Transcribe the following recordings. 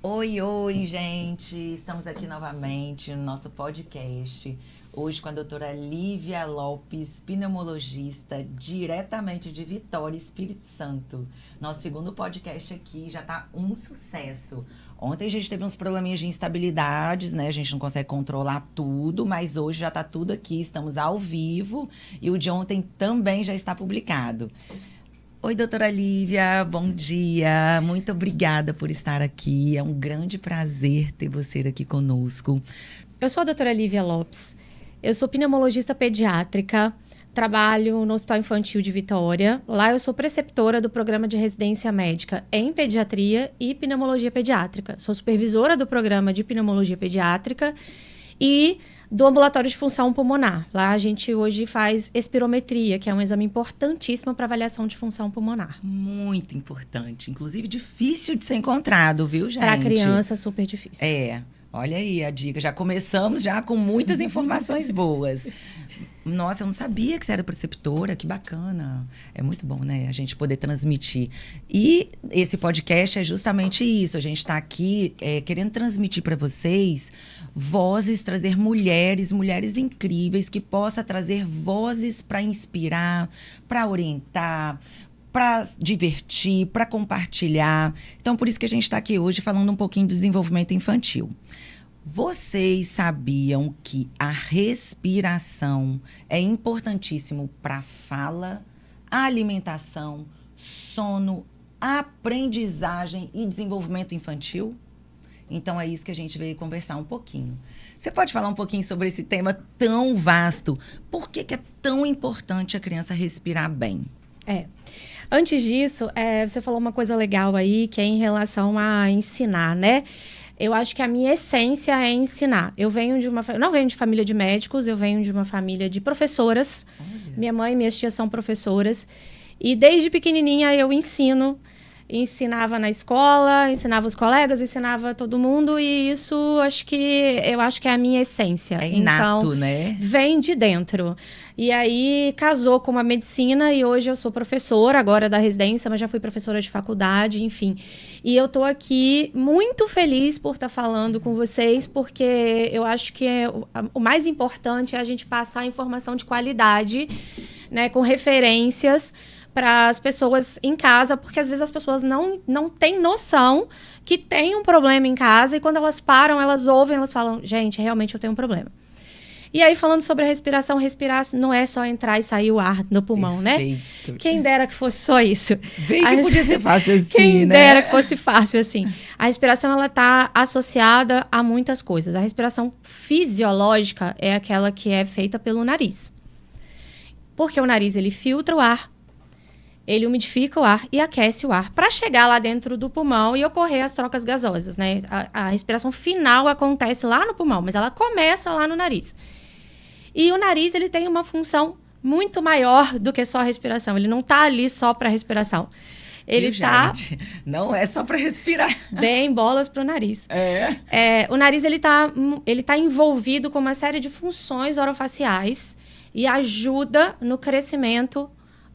Oi, oi, gente! Estamos aqui novamente no nosso podcast. Hoje com a doutora Lívia Lopes, pneumologista, diretamente de Vitória, Espírito Santo. Nosso segundo podcast aqui já tá um sucesso. Ontem a gente teve uns probleminhas de instabilidades, né? A gente não consegue controlar tudo, mas hoje já tá tudo aqui, estamos ao vivo e o de ontem também já está publicado. Oi, doutora Lívia, bom dia. Muito obrigada por estar aqui. É um grande prazer ter você aqui conosco. Eu sou a doutora Lívia Lopes. Eu sou pneumologista pediátrica, trabalho no Hospital Infantil de Vitória. Lá eu sou preceptora do programa de residência médica em pediatria e pneumologia pediátrica. Sou supervisora do programa de pneumologia pediátrica e do ambulatório de função pulmonar. Lá a gente hoje faz espirometria, que é um exame importantíssimo para avaliação de função pulmonar. Muito importante. Inclusive, difícil de ser encontrado, viu, gente? Para criança, super difícil. Olha aí a dica. Já começamos já com muitas informações boas. Nossa, eu não sabia que você era preceptora, que bacana. É muito bom, né, a gente poder transmitir. E esse podcast é justamente isso. A gente está aqui querendo transmitir para vocês vozes, trazer mulheres incríveis, que possa trazer vozes para inspirar, para orientar, para divertir, para compartilhar. Então, por isso que a gente está aqui hoje falando um pouquinho do desenvolvimento infantil. Vocês sabiam que a respiração é importantíssimo para a fala, a alimentação, sono, aprendizagem e desenvolvimento infantil? Então, é isso que a gente veio conversar um pouquinho. Você pode falar um pouquinho sobre esse tema tão vasto? Por que é tão importante a criança respirar bem? Antes disso, você falou uma coisa legal aí, que é em relação a ensinar, né? Eu acho que a minha essência é ensinar. Eu não venho de família de médicos, eu venho de uma família de professoras. Olha. Minha mãe e minhas tias são professoras. E desde pequenininha eu ensinava na escola, ensinava os colegas, ensinava todo mundo. E isso, eu acho que é a minha essência. É inato, então, né? Vem de dentro. E aí, casou com a medicina e hoje eu sou professora, agora da residência, mas já fui professora de faculdade, enfim. E eu tô aqui muito feliz por estar falando com vocês, porque eu acho que o mais importante é a gente passar informação de qualidade, né, com referências para as pessoas em casa, porque às vezes as pessoas não têm noção que tem um problema em casa e quando elas param, elas ouvem, elas falam, gente, realmente eu tenho um problema. E aí, falando sobre a respiração, respirar não é só entrar e sair o ar do pulmão, Perfeito. né? Quem dera que fosse só isso. Bem que podia ser fácil assim, Quem né? dera que fosse fácil assim. A respiração, ela tá associada a muitas coisas. A respiração fisiológica é aquela que é feita pelo nariz. Porque o nariz, ele filtra o ar, ele umidifica o ar e aquece o ar para chegar lá dentro do pulmão e ocorrer as trocas gasosas, né? A respiração final acontece lá no pulmão, mas ela começa lá no nariz. E o nariz, ele tem uma função muito maior do que só a respiração. Ele não está ali só para respiração. Ele está... Não é só para respirar. Bem bolas para o nariz. O nariz, ele tá envolvido com uma série de funções orofaciais e ajuda no crescimento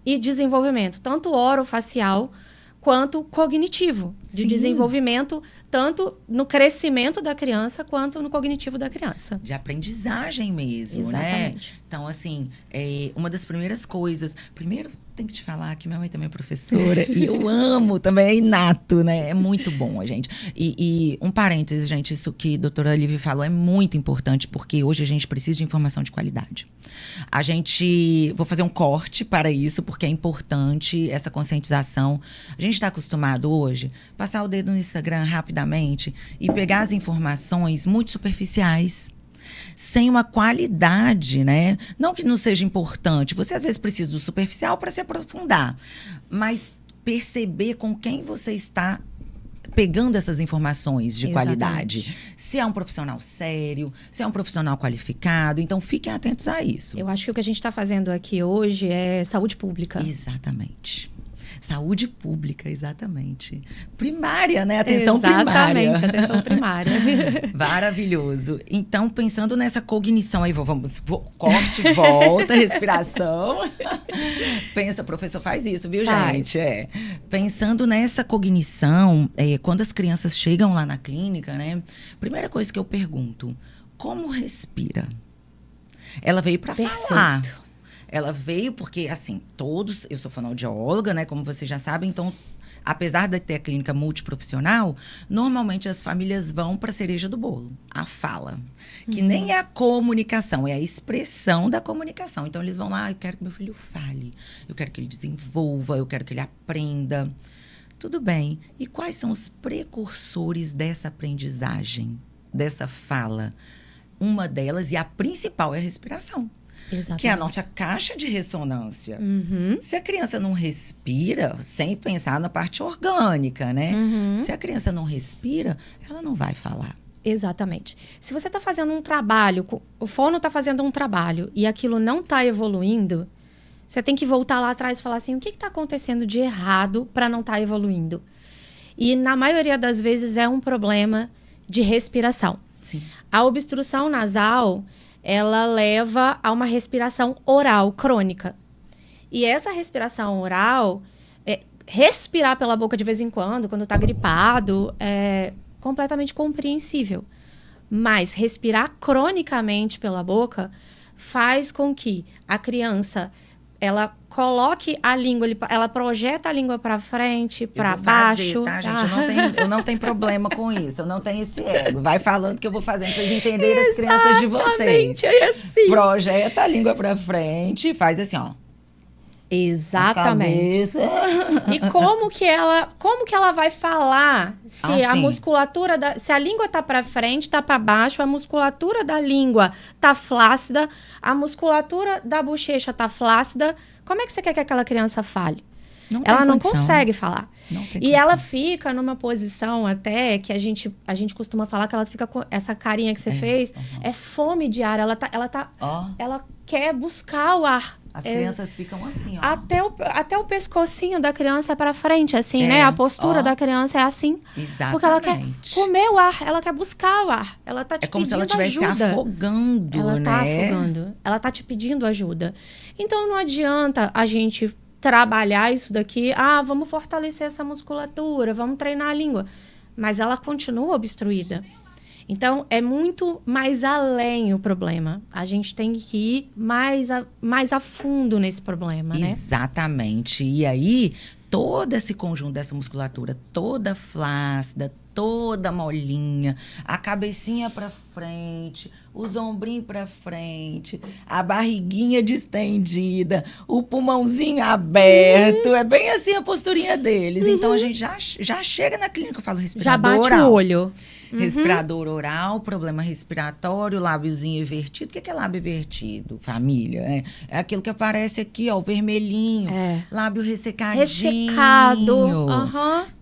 e desenvolvimento, tanto orofacial quanto cognitivo, de Sim. desenvolvimento, tanto no crescimento da criança quanto no cognitivo da criança. De aprendizagem mesmo, Exatamente. né? Então, assim, uma das primeiras coisas... Primeiro, tem que te falar que minha mãe também é professora e eu amo também, é inato, né? É muito bom, gente. E um parênteses, gente, isso que a doutora Lívia falou é muito importante, porque hoje a gente precisa de informação de qualidade. Vou fazer um corte para isso, porque é importante essa conscientização. A gente está acostumado hoje passar o dedo no Instagram rapidamente e pegar as informações muito superficiais, sem uma qualidade, né? Não que não seja importante. Você, às vezes, precisa do superficial para se aprofundar. Mas perceber com quem você está pegando essas informações de qualidade. Se é um profissional sério, se é um profissional qualificado. Então, fiquem atentos a isso. Eu acho que o que a gente está fazendo aqui hoje é saúde pública. Exatamente. Saúde pública, exatamente. Primária, né? Atenção primária. Exatamente, atenção primária. Maravilhoso. Então, pensando nessa cognição aí, corte, volta, respiração. Pensa, professor, faz isso, viu, gente? Pensando nessa cognição, quando as crianças chegam lá na clínica, né? Primeira coisa que eu pergunto, como respira? Ela veio para falar. Ela veio porque, assim, eu sou fonoaudióloga, né? Como vocês já sabem, então, apesar de ter a clínica multiprofissional, normalmente as famílias vão para a cereja do bolo, a fala. Que nem é a comunicação, é a expressão da comunicação. Então, eles vão lá, eu quero que meu filho fale, eu quero que ele desenvolva, eu quero que ele aprenda. Tudo bem. E quais são os precursores dessa aprendizagem, dessa fala? Uma delas, e a principal, é a respiração. Exatamente. Que é a nossa caixa de ressonância. Se a criança não respira, sem pensar na parte orgânica, né? Se a criança não respira, ela não vai falar. Exatamente. Se você está fazendo um trabalho, o fono está fazendo um trabalho e aquilo não está evoluindo, você tem que voltar lá atrás e falar assim, o que está acontecendo de errado para não estar evoluindo? E na maioria das vezes é um problema de respiração. Sim. A obstrução nasal, ela leva a uma respiração oral crônica. E essa respiração oral, respirar pela boca de vez em quando está gripado, é completamente compreensível. Mas respirar cronicamente pela boca faz com que a criança, ela coloque a língua, ela projeta a língua para frente, para baixo. Tá, gente? Eu não tenho problema com isso. Eu não tenho esse ego. Vai falando que eu vou fazendo pra vocês entenderem as crianças de vocês. É assim. Projeta a língua para frente, faz assim, ó. Exatamente. E como que ela vai falar se a musculatura se a língua tá para frente, tá para baixo, a musculatura da língua tá flácida, a musculatura da bochecha tá flácida, como é que você quer que aquela criança fale? Ela não consegue falar. E ela fica numa posição até que a gente costuma falar que ela fica com essa carinha que você fez, é fome de ar, ela quer buscar o ar. As crianças ficam assim, ó. Até o pescocinho da criança é para frente, assim, né? A postura da criança é assim. Exatamente. Porque ela quer comer o ar, ela quer buscar o ar. Ela tá te pedindo ajuda. É como se ela estivesse afogando, ela tá afogando. Ela tá te pedindo ajuda. Então, não adianta a gente trabalhar isso daqui. Vamos fortalecer essa musculatura, vamos treinar a língua. Mas ela continua obstruída. Então, é muito mais além o problema. A gente tem que ir mais a fundo nesse problema, né? Exatamente. E aí, todo esse conjunto dessa musculatura, toda flácida, toda molinha, a cabecinha para frente, os ombrinhos para frente, a barriguinha distendida, o pulmãozinho aberto. É bem assim a posturinha deles. Então, a gente já chega na clínica, eu falo respirador oral. Já bate o olho. Respirador oral, problema respiratório, lábiozinho invertido. O que é lábio invertido, família? É aquilo que aparece aqui, ó, o vermelhinho. Lábio ressecadinho. Ressecado.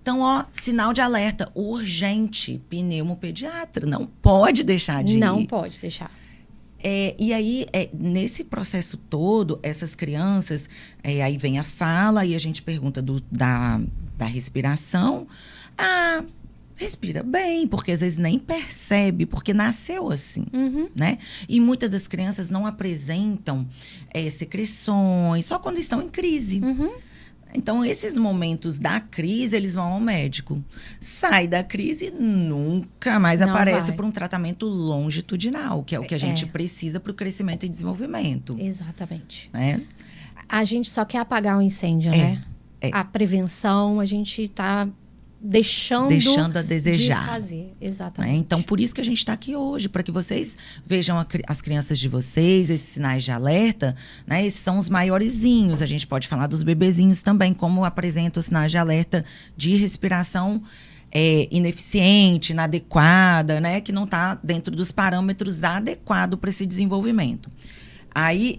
Então, ó, sinal de alerta urgente. Pneumopediatra. Não pode deixar de ir. Não pode deixar. E aí, nesse processo todo, essas crianças, aí vem a fala, aí a gente pergunta da respiração. Respira bem, porque às vezes nem percebe, porque nasceu assim, né? E muitas das crianças não apresentam secreções, só quando estão em crise. Então, esses momentos da crise, eles vão ao médico. Sai da crise, nunca mais aparece para um tratamento longitudinal, que é o que a gente precisa para o crescimento e desenvolvimento. Exatamente. Né? A gente só quer apagar o incêndio, né? A prevenção, a gente está deixando a desejar. De fazer, exatamente. Então, por isso que a gente está aqui hoje, para que vocês vejam as crianças de vocês, esses sinais de alerta, né? Esses são os maiorzinhos. A gente pode falar dos bebezinhos também, como apresentam os sinais de alerta de respiração ineficiente, inadequada, né? Que não está dentro dos parâmetros adequados para esse desenvolvimento. Aí,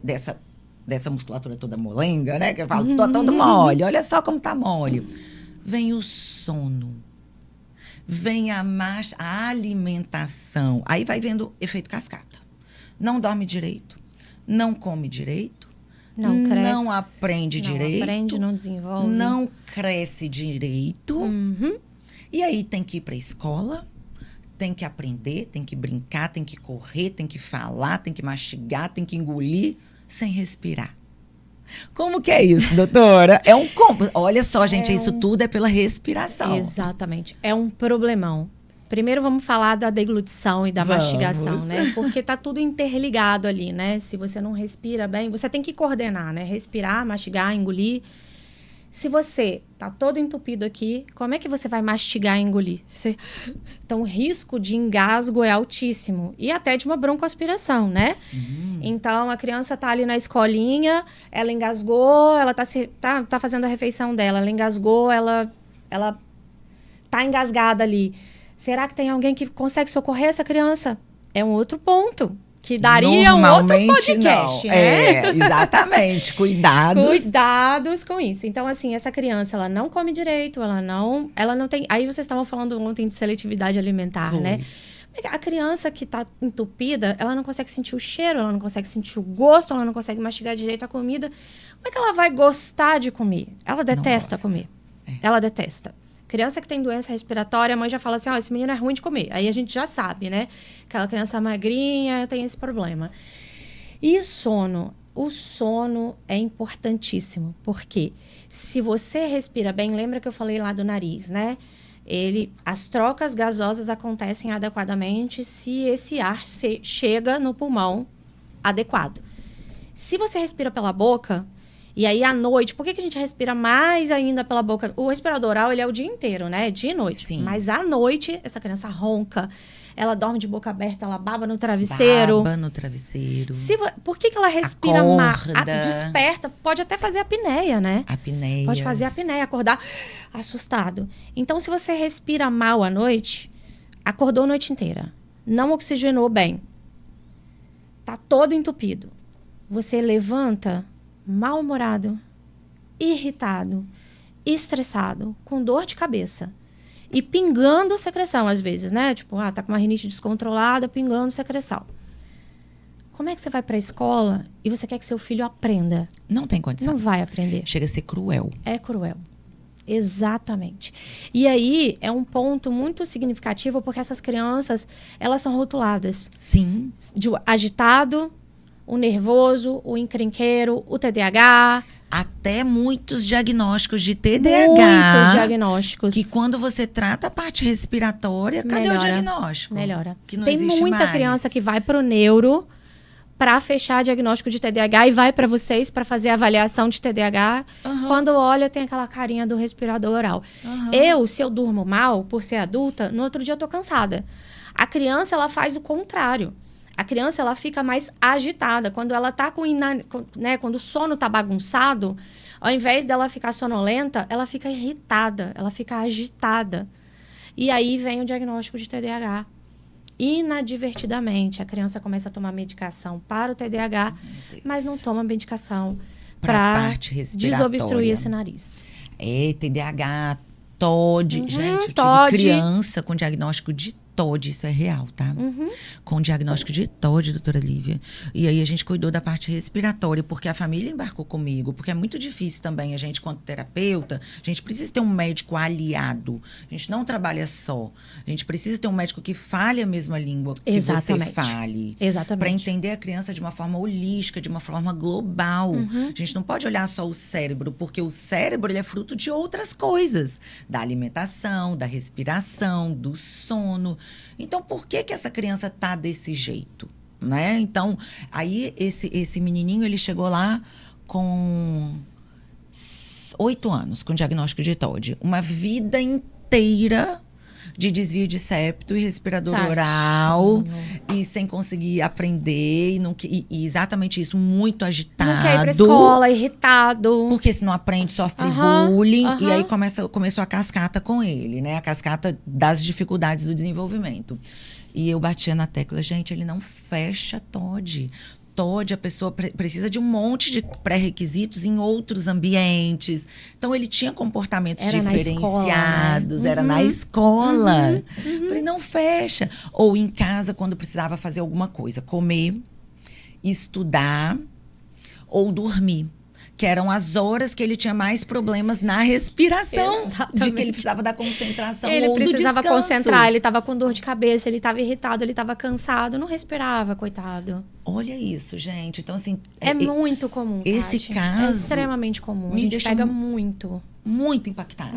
dessa musculatura toda molenga, né? Que eu falo, tô todo mole, olha só como tá mole. Vem o sono, vem a alimentação. Aí vai vendo efeito cascata. Não dorme direito, não come direito, Não cresce. Não aprende direito. Não aprende, não desenvolve. Não cresce direito. Uhum. E aí tem que ir para a escola, tem que aprender, tem que brincar, tem que correr, tem que falar, tem que mastigar, tem que engolir sem respirar. Como que é isso, doutora? É um combo. Olha só, gente, isso tudo é pela respiração. Exatamente. É um problemão. Primeiro vamos falar da deglutição e da mastigação, né? Porque tá tudo interligado ali, né? Se você não respira bem, você tem que coordenar, né? Respirar, mastigar, engolir. Se você tá todo entupido aqui, como é que você vai mastigar e engolir? Então, o risco de engasgo é altíssimo. E até de uma broncoaspiração, né? Sim. Então, a criança tá ali na escolinha, ela engasgou, ela tá fazendo a refeição dela, ela engasgou, ela tá engasgada ali. Será que tem alguém que consegue socorrer essa criança? É um outro ponto. Que daria um outro podcast, não. né? Exatamente. Cuidados. Cuidados com isso. Então, assim, essa criança, ela não come direito, ela não tem... Aí vocês estavam falando ontem de seletividade alimentar, né? A criança que tá entupida, ela não consegue sentir o cheiro, ela não consegue sentir o gosto, ela não consegue mastigar direito a comida. Como é que ela vai gostar de comer? Ela detesta comer. Ela detesta. Criança que tem doença respiratória, a mãe já fala assim, esse menino é ruim de comer. Aí a gente já sabe, né? Aquela criança magrinha tem esse problema. E sono? O sono é importantíssimo. Porque se você respira bem, lembra que eu falei lá do nariz, né? As trocas gasosas acontecem adequadamente se esse ar chega no pulmão adequado. Se você respira pela boca... E aí, à noite, por que a gente respira mais ainda pela boca? O respirador oral, ele é o dia inteiro, né? Dia e noite. Sim. Mas à noite, essa criança ronca. Ela dorme de boca aberta, ela baba no travesseiro. Baba no travesseiro. Por que ela respira mal? Acorda. Desperta. Pode até fazer apneia, né? Apneia. Pode fazer apneia, acordar assustado. Então, se você respira mal à noite, acordou a noite inteira. Não oxigenou bem. Tá todo entupido. Você levanta... mal-humorado, irritado, estressado, com dor de cabeça e pingando secreção às vezes, né? Tipo, tá com uma rinite descontrolada, pingando secreção. Como é que você vai para a escola e você quer que seu filho aprenda? Não tem condição. Não vai aprender. Chega a ser cruel. É cruel. Exatamente. E aí, é um ponto muito significativo porque essas crianças, elas são rotuladas. Sim. De agitado, o nervoso, o encrenqueiro, o TDAH. Até muitos diagnósticos de TDAH. Muitos diagnósticos. Que quando você trata a parte respiratória, cadê o diagnóstico? Melhora. Que não tem existe muita mais. criança que vai pro neuro para fechar diagnóstico de TDAH e vai para vocês para fazer avaliação de TDAH. Quando olha, tem aquela carinha do respirador oral. Se eu durmo mal, por ser adulta, no outro dia eu tô cansada. A criança, ela faz o contrário. A criança, ela fica mais agitada. Quando ela tá quando o sono tá bagunçado, ao invés dela ficar sonolenta, ela fica irritada, ela fica agitada. E aí vem o diagnóstico de TDAH. Inadvertidamente, a criança começa a tomar medicação para o TDAH, mas não toma medicação para desobstruir esse nariz. TDAH, TOD. Gente, eu tive criança com diagnóstico de TOD, isso é real, tá? Com diagnóstico de TOD, doutora Lívia. E aí a gente cuidou da parte respiratória, porque a família embarcou comigo, porque é muito difícil também a gente, quanto terapeuta, a gente precisa ter um médico aliado. A gente não trabalha só. A gente precisa ter um médico que fale a mesma língua que você fale. Exatamente. Para entender a criança de uma forma holística, de uma forma global. A gente não pode olhar só o cérebro, porque o cérebro ele é fruto de outras coisas. Da alimentação, da respiração, do sono. Então, por que essa criança tá desse jeito, né? Então, aí esse menininho, ele chegou lá com 8 anos, com diagnóstico de TOD. Uma vida inteira de desvio de septo e respirador oral e sem conseguir aprender e exatamente isso, muito agitado. Não quer ir pra escola, irritado. Porque se não aprende, sofre bullying. E aí começou a cascata com ele, né? A cascata das dificuldades do desenvolvimento. E eu batia na tecla, gente, ele não fecha TOD. TOD, a pessoa precisa de um monte de pré-requisitos em outros ambientes. Então, ele tinha comportamentos diferenciados. Era na escola. Falei, não fecha. Ou em casa, quando precisava fazer alguma coisa. Comer, estudar, ou dormir. Que eram as horas que ele tinha mais problemas na respiração. Exatamente. De que ele precisava da concentração Ele ou do precisava descanso. concentrar, ele estava com dor de cabeça, ele estava irritado, ele estava cansado, não respirava, coitado. Olha isso, gente. Então, assim... É muito comum, esse Tati. caso É extremamente comum. A me gente deixa pega muito. Muito impactada.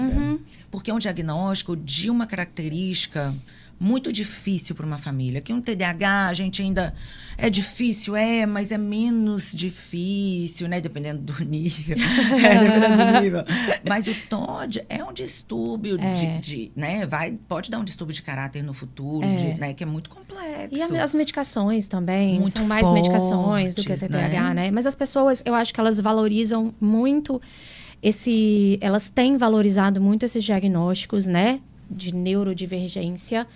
Porque é um diagnóstico de uma característica muito difícil para uma família. Que um TDAH, a gente ainda... É difícil, mas é menos difícil, né? Dependendo do nível. Dependendo do nível. Mas o TOD é um distúrbio né? Pode dar um distúrbio de caráter no futuro, né? Que é muito complexo. E as medicações também, muito são mais fortes, medicações do que o TDAH, né? Mas as pessoas, eu acho que elas valorizam muito elas têm valorizado muito esses diagnósticos, né? De neurodivergência,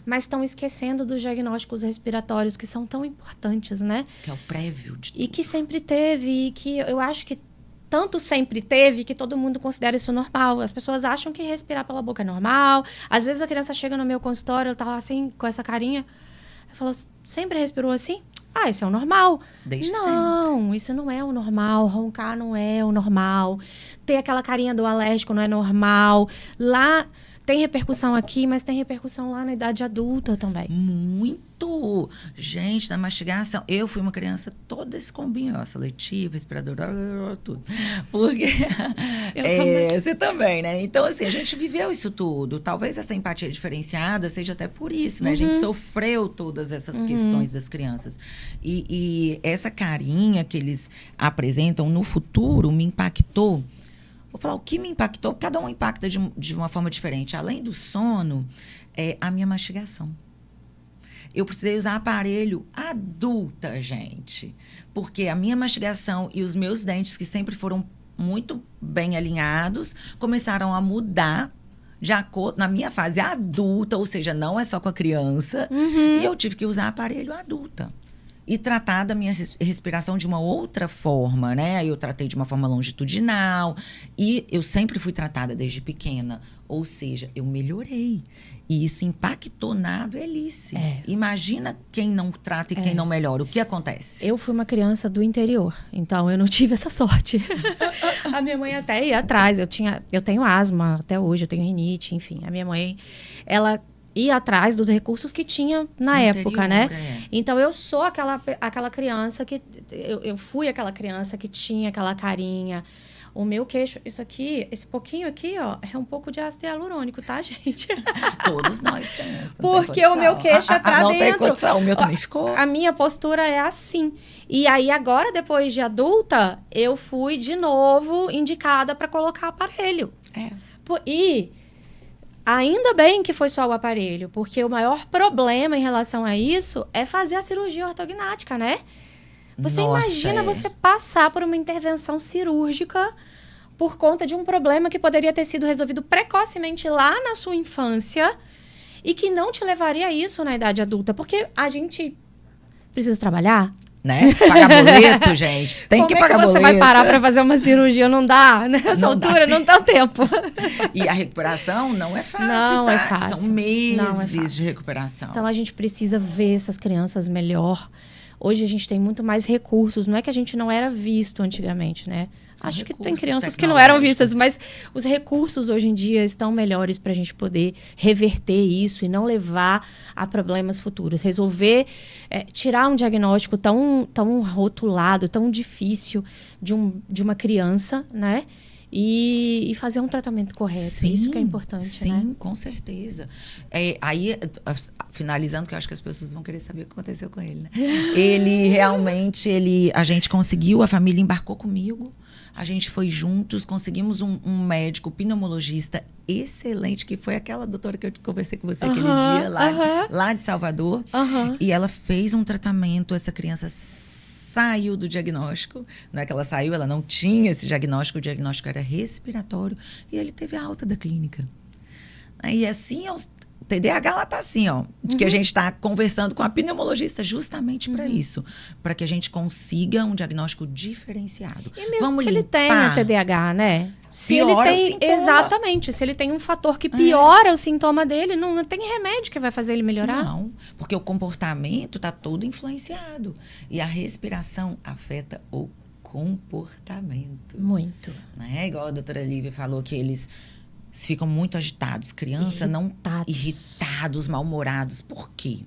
mas estão esquecendo dos diagnósticos respiratórios que são tão importantes, né? Que é o prévio de tudo. E que sempre teve, e que eu acho que tanto sempre teve que todo mundo considera isso normal. As pessoas acham que respirar pela boca é normal. Às vezes a criança chega no meu consultório, ela tá lá assim, com essa carinha. Eu falo, sempre respirou assim? Isso é o normal. Não, isso não é o normal. Roncar não é o normal. Ter aquela carinha do alérgico não é normal. Lá tem repercussão aqui, mas tem repercussão lá na idade adulta também. Muito! Gente, na mastigação, eu fui uma criança toda esse combinho, seletiva, respiradora, tudo. Porque você também, né? Então, assim, a gente viveu isso tudo. Talvez essa empatia diferenciada seja até por isso, né? A gente sofreu todas essas questões das crianças. E essa carinha que eles apresentam no futuro me impactou. Vou falar o que me impactou, cada um impacta de uma forma diferente. Além do sono, a minha mastigação. Eu precisei usar aparelho adulta, gente. Porque a minha mastigação e os meus dentes, que sempre foram muito bem alinhados, começaram a mudar de acordo na minha fase adulta, ou seja, não é só com a criança. E eu tive que usar aparelho adulta. E tratar da minha respiração de uma outra forma, né? Aí eu tratei de uma forma longitudinal. E eu sempre fui tratada desde pequena. Ou seja, eu melhorei. E isso impactou na velhice. Imagina quem não trata e quem não melhora. O que acontece? Eu fui uma criança do interior, então eu não tive essa sorte. A minha mãe até ia atrás. Eu tenho asma até hoje, eu tenho rinite, enfim. A minha mãe, ela ia atrás dos recursos que tinha na época, né? Então, eu sou aquela criança que... Eu fui aquela criança que tinha aquela carinha. O meu queixo... Isso aqui, esse pouquinho aqui, ó, é um pouco de ácido hialurônico, tá, gente? Todos nós temos. Porque o meu queixo é pra dentro. Não tem condição, o meu também ficou. A minha postura é assim. E aí, agora, depois de adulta, eu fui, de novo, indicada para colocar aparelho. E... ainda bem que foi só o aparelho, porque o maior problema em relação a isso é fazer a cirurgia ortognática, né? Você imagina você passar por uma intervenção cirúrgica por conta de um problema que poderia ter sido resolvido precocemente lá na sua infância e que não te levaria a isso na idade adulta, porque a gente precisa trabalhar. Né? Pagar boleto, gente. Tem que pagar boleto. Como é que você vai parar para fazer uma cirurgia? Não dá, nessa altura, não dá tempo. E a recuperação não é fácil, não tá? É fácil. São meses de recuperação. Então, a gente precisa ver essas crianças melhor. Hoje, a gente tem muito mais recursos. Não é que a gente não era visto antigamente, né? Acho que tem crianças que não eram vistas, mas os recursos hoje em dia estão melhores para a gente poder reverter isso e não levar a problemas futuros. Resolver, tirar um diagnóstico tão rotulado, tão difícil de uma criança, né? E fazer um tratamento correto. Sim, isso que é importante, sim, né? Com certeza. Aí, finalizando, que eu acho que as pessoas vão querer saber o que aconteceu com ele, né? Ele realmente, a gente conseguiu, a família embarcou comigo, a gente foi juntos, conseguimos um médico pneumologista excelente, que foi aquela doutora que eu conversei com você aquele dia, lá de Salvador. E ela fez um tratamento, essa criança saiu do diagnóstico, não é que ela saiu, ela não tinha esse diagnóstico, o diagnóstico era respiratório, e ele teve a alta da clínica. E assim, o TDAH lá tá assim, ó, que a gente está conversando com a pneumologista justamente para isso, para que a gente consiga um diagnóstico diferenciado. E mesmo que ele tenha TDAH, né? Se ele tem, exatamente, se ele tem um fator que piora o sintoma dele, não tem remédio que vai fazer ele melhorar. Não, porque o comportamento está todo influenciado. E a respiração afeta o comportamento. Muito. Né? Igual a doutora Lívia falou que eles ficam muito agitados. Criança não irritados, mal-humorados. Por quê?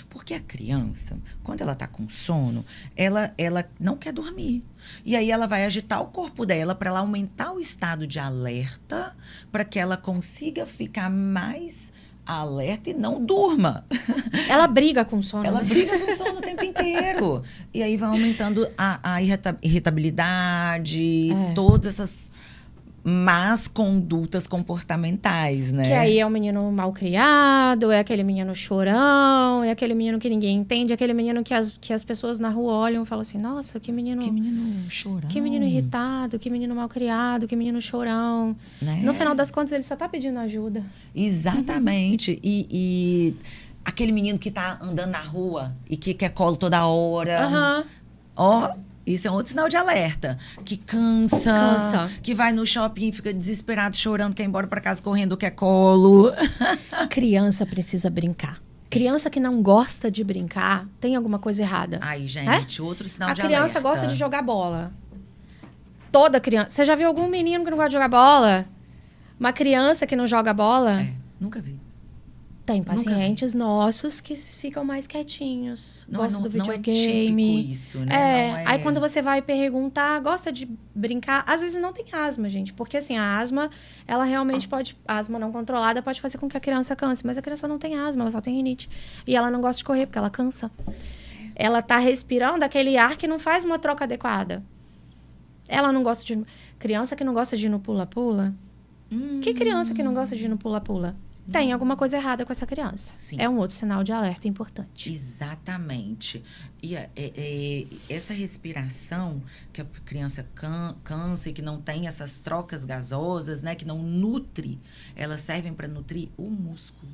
Porque a criança, quando ela tá com sono, ela não quer dormir. E aí ela vai agitar o corpo dela para ela aumentar o estado de alerta, para que ela consiga ficar mais alerta e não durma. Ela briga com sono. Ela briga com sono o tempo inteiro. E aí vai aumentando a irritabilidade, todas essas más condutas comportamentais, né? Que aí é o menino mal criado, é aquele menino chorão, é aquele menino que ninguém entende, é aquele menino que as pessoas na rua olham e falam assim, nossa, que menino chorão. Que menino irritado, que menino mal criado, que menino chorão. Né? No final das contas, ele só tá pedindo ajuda. Exatamente. E aquele menino que tá andando na rua e que quer colo toda hora. Ó, isso é um outro sinal de alerta. Que cansa. Que vai no shopping e fica desesperado, chorando, quer ir embora pra casa correndo, quer colo. Criança precisa brincar. Criança que não gosta de brincar, tem alguma coisa errada. Ai, gente, outro sinal de alerta. A criança gosta de jogar bola. Toda criança. Você já viu algum menino que não gosta de jogar bola? Uma criança que não joga bola? Nunca vi. Tem pacientes nossos que ficam mais quietinhos, gostam do videogame. Não é típico isso, né? Aí quando você vai perguntar, gosta de brincar, às vezes não tem asma, gente. Porque assim, a asma, ela realmente pode... A asma não controlada pode fazer com que a criança canse. Mas a criança não tem asma, ela só tem rinite. E ela não gosta de correr, porque ela cansa. Ela tá respirando aquele ar que não faz uma troca adequada. Ela não gosta de... Criança que não gosta de ir no pula-pula. Que criança que não gosta de ir no pula-pula? Tem alguma coisa errada com essa criança. Sim. É um outro sinal de alerta importante. Exatamente. E essa respiração que a criança cansa e que não tem essas trocas gasosas, né? Que não nutre, elas servem para nutrir o músculo.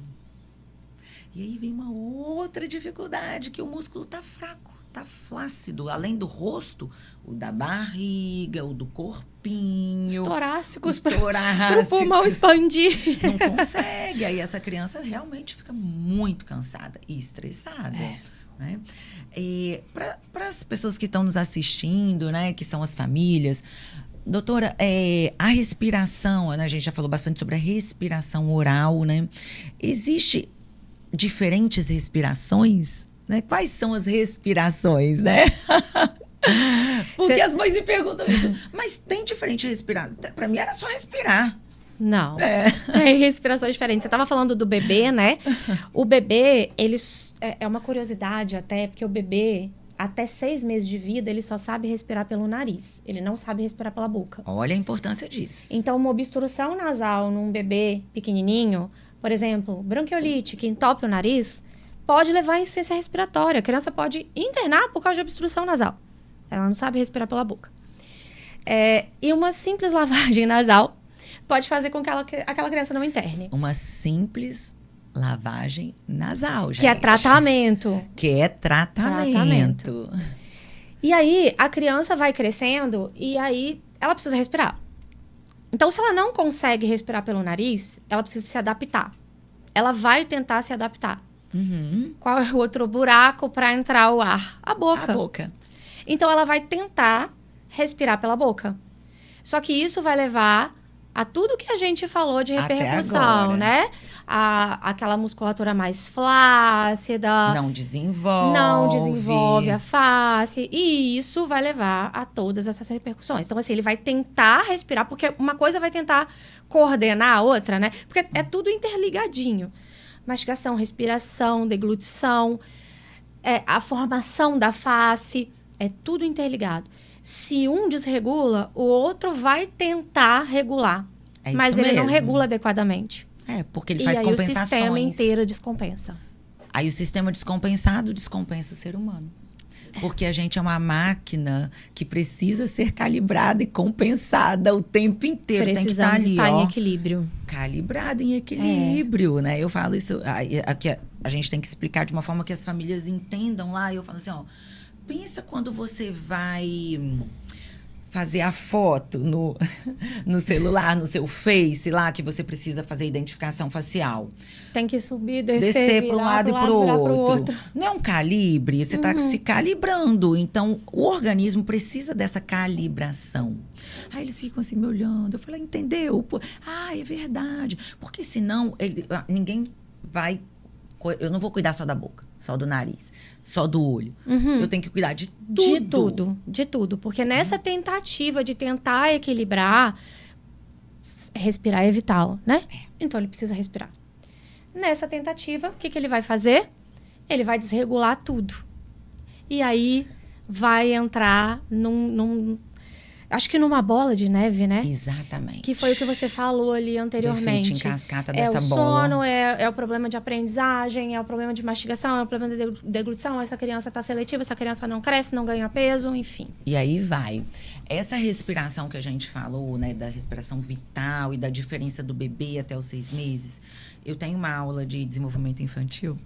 E aí vem uma outra dificuldade, que o músculo tá fraco, tá flácido. Além do rosto, o da barriga, o do corpinho. Os torácicos para o pulmão expandir. Não consegue. Aí essa criança realmente fica muito cansada e estressada. Né? Para as pessoas que estão nos assistindo, né, que são as famílias, doutora, a respiração, né, a gente já falou bastante sobre a respiração oral, né? Existe diferentes respirações, né? Quais são as respirações, né? Porque as mães me perguntam isso. Mas tem diferente respirar? Para mim era só respirar. Não. Tem respirações diferentes. Você estava falando do bebê, né? O bebê, é uma curiosidade até, porque o bebê, até 6 meses de vida, ele só sabe respirar pelo nariz. Ele não sabe respirar pela boca. Olha a importância disso. Então, uma obstrução nasal num bebê pequenininho, por exemplo, bronquiolite, que entope o nariz, pode levar a insuficiência respiratória. A criança pode internar por causa de obstrução nasal. Ela não sabe respirar pela boca. E uma simples lavagem nasal pode fazer com que aquela criança não interne. Uma simples lavagem nasal, gente. Que é tratamento. Tratamento. E aí, a criança vai crescendo e aí ela precisa respirar. Então, se ela não consegue respirar pelo nariz, ela precisa se adaptar. Ela vai tentar se adaptar. Qual é o outro buraco para entrar o ar? A boca. A boca. Então, ela vai tentar respirar pela boca. Só que isso vai levar a tudo que a gente falou de repercussão, né? Aquela musculatura mais flácida. Não desenvolve a face. E isso vai levar a todas essas repercussões. Então, assim, ele vai tentar respirar, porque uma coisa vai tentar coordenar a outra, né? Porque é tudo interligadinho. Mastigação, respiração, deglutição, a formação da face, é tudo interligado. Se um desregula, o outro vai tentar regular. Mas ele não regula adequadamente. Porque ele faz compensações. E aí o sistema inteiro descompensa. Aí o sistema descompensado descompensa o ser humano. Porque a gente é uma máquina que precisa ser calibrada e compensada o tempo inteiro. Precisamos tem que estar ali, em equilíbrio. Calibrada em equilíbrio, né? Eu falo isso... Aqui a gente tem que explicar de uma forma que as famílias entendam lá. Eu falo assim, pensa quando você vai fazer a foto no celular, no seu Face lá, que você precisa fazer identificação facial. Tem que subir, Descer para um lado e para o outro. outro. Não é um calibre, você está se calibrando. Então, o organismo precisa dessa calibração. Aí eles ficam assim me olhando. Eu falei, entendeu? É verdade. Porque senão, ninguém vai... Eu não vou cuidar só da boca, só do nariz, só do olho. Eu tenho que cuidar de tudo. De tudo. Porque nessa tentativa de tentar equilibrar, respirar é vital, né? Então, ele precisa respirar. Nessa tentativa, o que ele vai fazer? Ele vai desregular tudo. E aí, vai entrar acho que numa bola de neve, né? Exatamente. Que foi o que você falou ali anteriormente. Efeito em cascata dessa bola. bola. É o sono, é o problema de aprendizagem, é o problema de mastigação, é o problema de deglutição. Essa criança está seletiva, essa criança não cresce, não ganha peso, enfim. E aí vai. Essa respiração que a gente falou, né? Da respiração vital e da diferença do bebê até os 6 meses. Eu tenho uma aula de desenvolvimento infantil.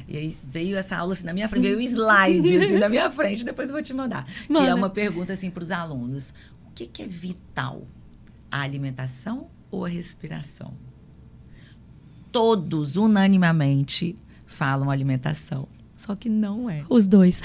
E aí veio essa aula assim na minha frente, veio o slide assim na minha frente, depois eu vou te mandar. Que é uma pergunta assim para os alunos. O que é vital? A alimentação ou a respiração? Todos, unanimamente, falam alimentação. Só que não é. Os dois.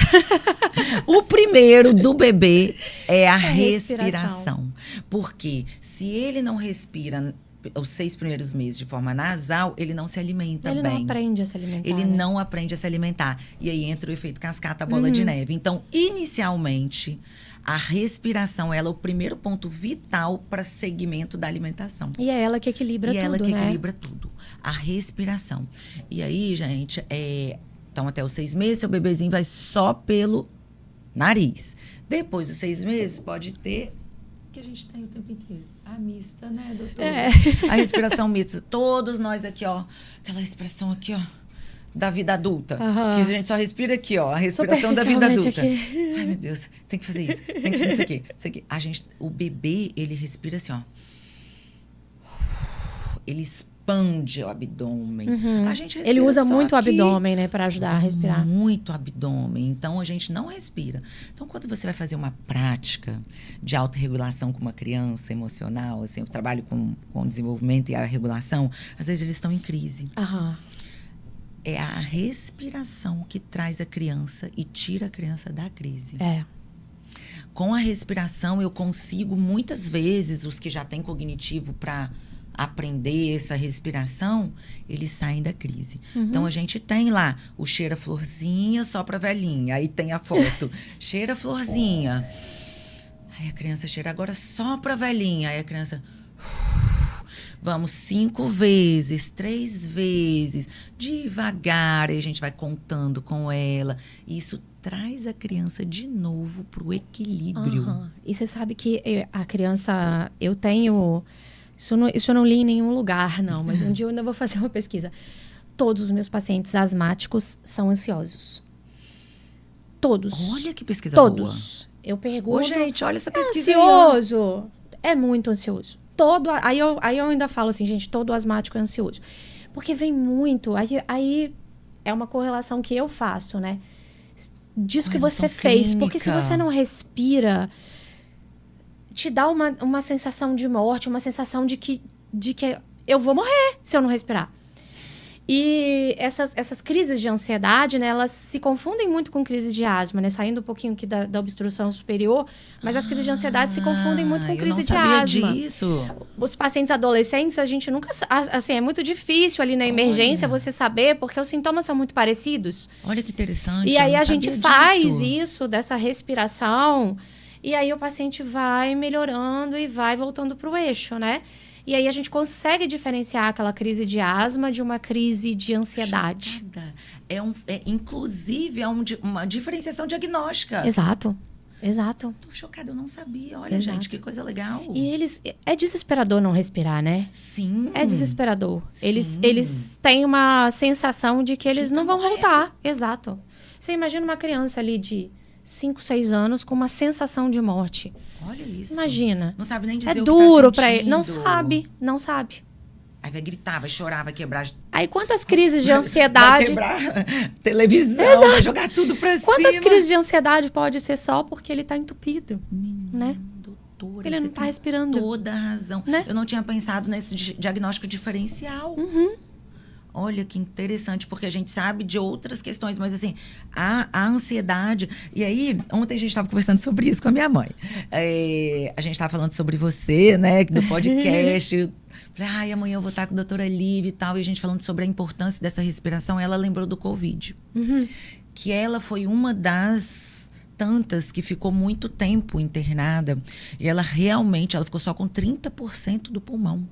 O primeiro do bebê é a respiração. Porque se ele não respira os 6 primeiros meses de forma nasal, ele não se alimenta bem. Ele não aprende a se alimentar. Ele não aprende a se alimentar. E aí entra o efeito cascata, bola de neve. Então, inicialmente, a respiração ela é o primeiro ponto vital para segmento da alimentação. E é ela que equilibra tudo, né? E ela que equilibra tudo. A respiração. E aí, gente, então até os 6 meses, seu bebezinho vai só pelo nariz. Depois dos 6 meses, pode ter, que a gente tem o tempo inteiro, a mista, né, doutora? A respiração mista. Todos nós aqui, ó, aquela respiração aqui, ó, da vida adulta. Que a gente só respira aqui, ó, a respiração da vida adulta. Aqui. Ai, meu Deus, tem que fazer isso, tem que fazer isso aqui, isso aqui. O bebê, ele respira assim, ó. Ele expande o abdômen. A gente respira. Ele usa só muito aqui. O abdômen, né, para ajudar a respirar. Muito abdômen. Então, a gente não respira. Então, quando você vai fazer uma prática de autorregulação com uma criança emocional, assim, eu trabalho com desenvolvimento e a regulação, às vezes eles estão em crise. É a respiração que traz a criança e tira a criança da crise. Com a respiração, eu consigo, muitas vezes, os que já têm cognitivo para aprender essa respiração, eles saem da crise. Então, a gente tem lá o cheira florzinha só para velhinha. Aí tem a foto, cheira florzinha. Aí a criança cheira agora só para velhinha. Aí a criança... Vamos 5 vezes, 3 vezes, devagar. Aí a gente vai contando com ela. Isso traz a criança de novo para o equilíbrio. E você sabe que a criança... Eu tenho... Isso eu não li em nenhum lugar, não. Mas um dia eu ainda vou fazer uma pesquisa. Todos os meus pacientes asmáticos são ansiosos. Todos. Olha que pesquisa boa. Todos. Eu pergunto... Ô, gente, olha essa pesquisa ansioso. É muito ansioso. Aí eu ainda falo assim, gente, todo asmático é ansioso. Porque vem muito... Aí é uma correlação que eu faço, né? Disso que você fez. Porque se você não respira... te dá uma sensação de morte, uma sensação de que eu vou morrer se eu não respirar. E essas crises de ansiedade, né, elas se confundem muito com crise de asma, né? Saindo um pouquinho aqui da obstrução superior, mas as crises de ansiedade se confundem muito com crise de asma. Disso. Os pacientes adolescentes, a gente nunca... Assim, é muito difícil ali na emergência você saber, porque os sintomas são muito parecidos. Olha que interessante. E aí a gente faz isso, dessa respiração... E aí o paciente vai melhorando e vai voltando para o eixo, né? E aí a gente consegue diferenciar aquela crise de asma de uma crise de ansiedade. Inclusive, uma diferenciação diagnóstica. Exato. Tô chocada, eu não sabia. Olha, gente, que coisa legal. E é desesperador não respirar, né? Sim. É desesperador. Eles têm uma sensação de que eles não vão voltar. Exato. Você imagina uma criança ali de 5, 6 anos com uma sensação de morte. Olha isso. Imagina. Não sabe nem dizer o que duro tá pra ele. Não sabe. Aí vai gritar, vai chorar, vai quebrar... Aí quantas crises de ansiedade... Vai quebrar televisão, vai jogar tudo pra cima. Quantas crises de ansiedade pode ser só porque ele tá entupido, né? Do doutora, Ele você não tá tem respirando. toda a razão. Né? Eu não tinha pensado nesse diagnóstico diferencial. Olha que interessante, porque a gente sabe de outras questões, mas assim, a ansiedade. E aí, ontem a gente estava conversando sobre isso com a minha mãe. A gente estava falando sobre você, né, do podcast. Falei, ai, amanhã eu vou estar com a doutora Liv e tal. E a gente falando sobre a importância dessa respiração. Ela lembrou do Covid. Que ela foi uma das tantas que ficou muito tempo internada. E ela realmente, ela ficou só com 30% do pulmão.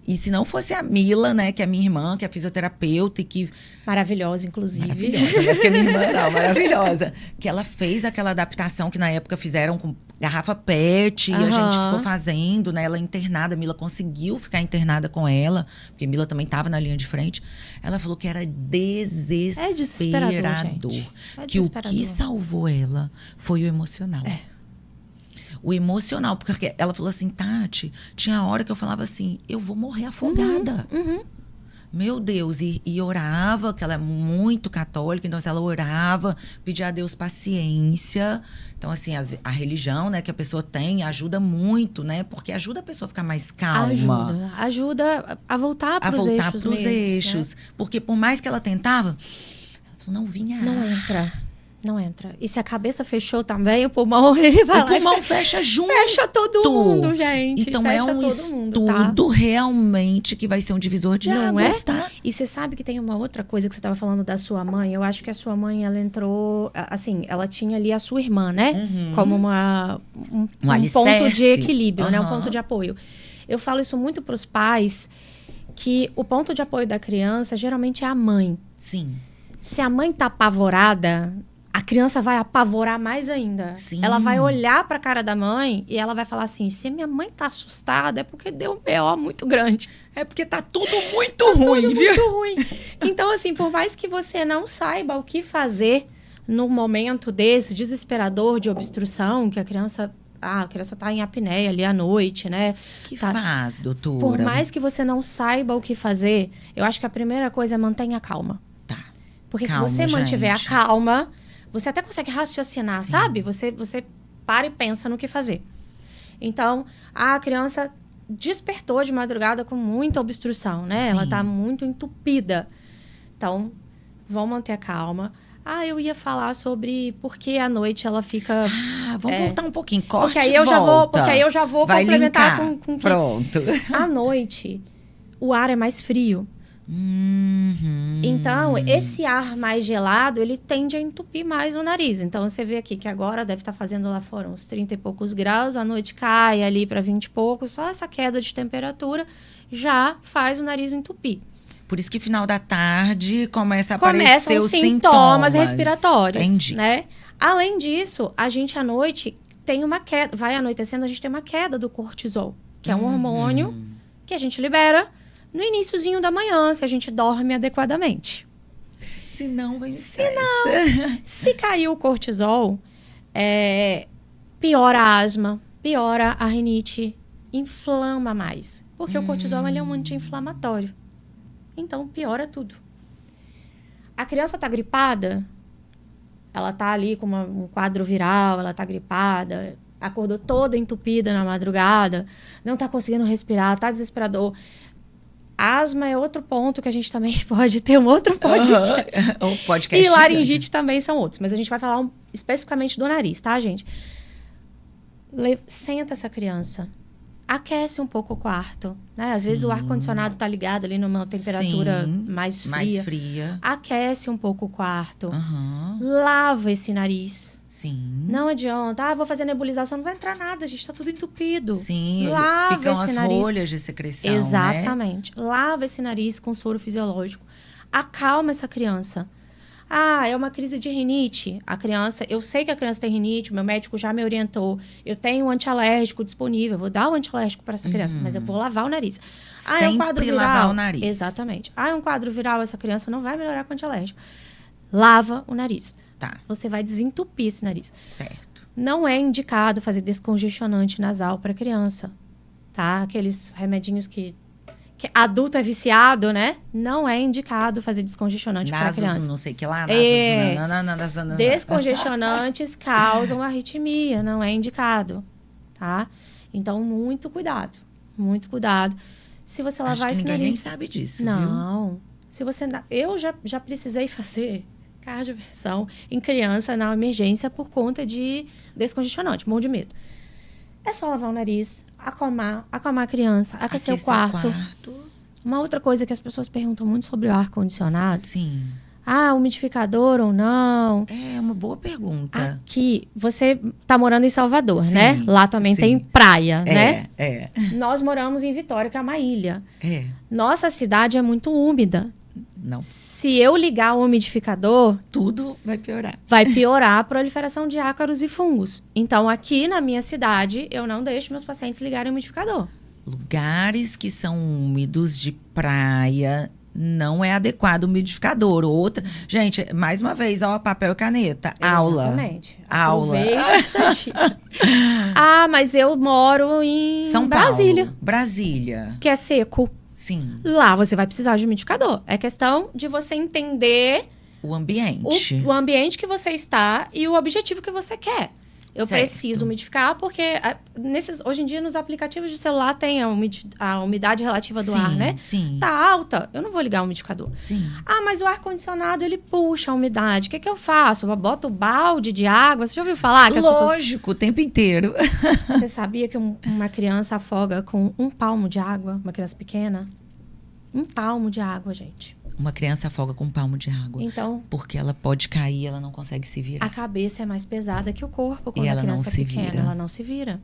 E se não fosse a Mila, né, que é minha irmã, que é fisioterapeuta e que... Maravilhosa, inclusive. Maravilhosa, né? Porque minha irmã não, maravilhosa. Que ela fez aquela adaptação que na época fizeram com garrafa PET e a gente ficou fazendo, né? Ela internada, a Mila conseguiu ficar internada com ela, porque a Mila também estava na linha de frente. Ela falou que era desesperador. É desesperador, gente. Que o que salvou ela foi o emocional. O emocional, porque ela falou assim, Tati, tinha hora que eu falava assim, eu vou morrer afogada. Meu Deus, e orava, que ela é muito católica, então assim, ela orava, pedia a Deus paciência. Então, assim, a religião, né, que a pessoa tem ajuda muito, né? Porque ajuda a pessoa a ficar mais calma. Ajuda a voltar para os eixos mesmo, eixos. Né? Porque por mais que ela tentava, ela falou, não vinha ar. Não entra. E se a cabeça fechou também, o pulmão, ele vai lá. O pulmão fecha junto. Fecha todo mundo, gente. Então fecha é um estudo realmente que vai ser um divisor de águas, tá? E você sabe que tem uma outra coisa que você estava falando da sua mãe. Eu acho que a sua mãe, ela entrou... Assim, ela tinha ali a sua irmã, né? Como um ponto de equilíbrio, né? Um ponto de apoio. Eu falo isso muito para os pais, que o ponto de apoio da criança geralmente é a mãe. Sim. Se a mãe tá apavorada... A criança vai apavorar mais ainda. Sim. Ela vai olhar para a cara da mãe e ela vai falar assim, se minha mãe tá assustada é porque deu um BO muito grande. É porque tá tudo muito ruim, viu? Muito ruim. Então, assim, por mais que você não saiba o que fazer num momento desse desesperador de obstrução, que a criança tá em apneia ali à noite, né? Que faz, doutora? Por mais que você não saiba o que fazer, eu acho que a primeira coisa é mantenha a calma. Tá. Porque se você mantiver a calma... Você até consegue raciocinar, sabe? Você para e pensa no que fazer. Então, a criança despertou de madrugada com muita obstrução, né? Ela tá muito entupida. Então, vamos manter a calma. Eu ia falar sobre por que à noite ela fica... Vamos voltar um pouquinho. Corte porque aí eu já vou vai complementar linkar. com que... Pronto. À noite, o ar é mais frio. Então, esse ar mais gelado, ele tende a entupir mais o nariz. Então, você vê aqui que agora deve estar fazendo lá fora uns 30 e poucos graus, à noite cai ali para 20 e poucos. Só essa queda de temperatura já faz o nariz entupir. Por isso que final da tarde começam os sintomas respiratórios. Entendi. Né? Além disso, a gente à noite tem uma queda, vai anoitecendo, a gente tem uma queda do cortisol, que é um hormônio que a gente libera no iniciozinho da manhã, se a gente dorme adequadamente. Se não, vai Se cair o cortisol, piora a asma, piora a rinite, inflama mais. Porque o cortisol ele é um anti-inflamatório. Então, piora tudo. A criança tá gripada, ela tá ali com um quadro viral, ela tá gripada, acordou toda entupida na madrugada, não tá conseguindo respirar, tá desesperador. Asma é outro ponto que a gente também pode ter um outro podcast. O podcast e laringite também são outros. Mas a gente vai falar especificamente do nariz, tá, gente? Senta essa criança. Aquece um pouco o quarto. Né? Às vezes o ar-condicionado tá ligado ali numa temperatura mais fria. Aquece um pouco o quarto. Lava esse nariz. Sim. Não adianta. Vou fazer nebulização. Não vai entrar nada, gente. Tá tudo entupido. Sim. Lava ficam esse as nariz. rolhas de secreção, Exatamente. Né? Lava esse nariz com soro fisiológico. Acalma essa criança. É uma crise de rinite. A criança, eu sei que a criança tem rinite, o meu médico já me orientou. Eu tenho um antialérgico disponível, vou dar o antialérgico para essa criança, mas eu vou lavar o nariz. Sempre é um quadro viral. Lavar o nariz. Exatamente. É um quadro viral, essa criança não vai melhorar com antialérgico. Lava o nariz. Tá. Você vai desentupir esse nariz. Certo. Não é indicado fazer descongestionante nasal para criança, tá? Aqueles remedinhos que adulto é viciado, né? Não é indicado fazer descongestionante para criança. Não sei o que lá. Descongestionantes causam arritmia, não é indicado. tá? Então, muito cuidado. Muito cuidado. Se você lavar esse ninguém nariz... nem sabe disso, viu? Não. Se você... Eu já precisei fazer cardioversão em criança na emergência por conta de descongestionante, morro de medo. É só lavar o nariz, acalmar a criança, aquecer o quarto. Uma outra coisa que as pessoas perguntam muito sobre o ar-condicionado. Sim. Umidificador ou não? É uma boa pergunta. Aqui, você tá morando em Salvador, Sim, né? Lá também tem praia, né? É. Nós moramos em Vitória, que é uma ilha. É. Nossa cidade é muito úmida. Não. Se eu ligar o umidificador, Tudo vai piorar. vai piorar a proliferação de ácaros e fungos. Então, aqui na minha cidade, eu não deixo meus pacientes ligarem o umidificador. Lugares que são úmidos de praia, não é adequado o umidificador. Outra, gente, mais uma vez, ó, papel e caneta. Exatamente. Aula. Aproveita essa dica. Mas eu moro em São Brasília, Paulo. Brasília. que é seco. Sim. Lá você vai precisar de umidificador. É questão de você entender O ambiente. o ambiente que você está e o objetivo que você quer. Eu Certo. preciso umidificar porque hoje em dia nos aplicativos de celular tem a umidade relativa do Sim, ar, né? sim. Tá alta, eu não vou ligar o umidificador. Sim. Mas o ar-condicionado, ele puxa a umidade. O que eu faço? Eu boto o balde de água. Você já ouviu falar que as pessoas... Lógico, o tempo inteiro. Você sabia que uma criança afoga com 1 palmo de água? Uma criança pequena? 1 palmo de água, gente. Uma criança afoga com um palmo de água. Então, Porque ela pode cair, ela não consegue se virar. a cabeça é mais pesada que o corpo quando E a ela não criança é se pequena. vira. Ela não se vira.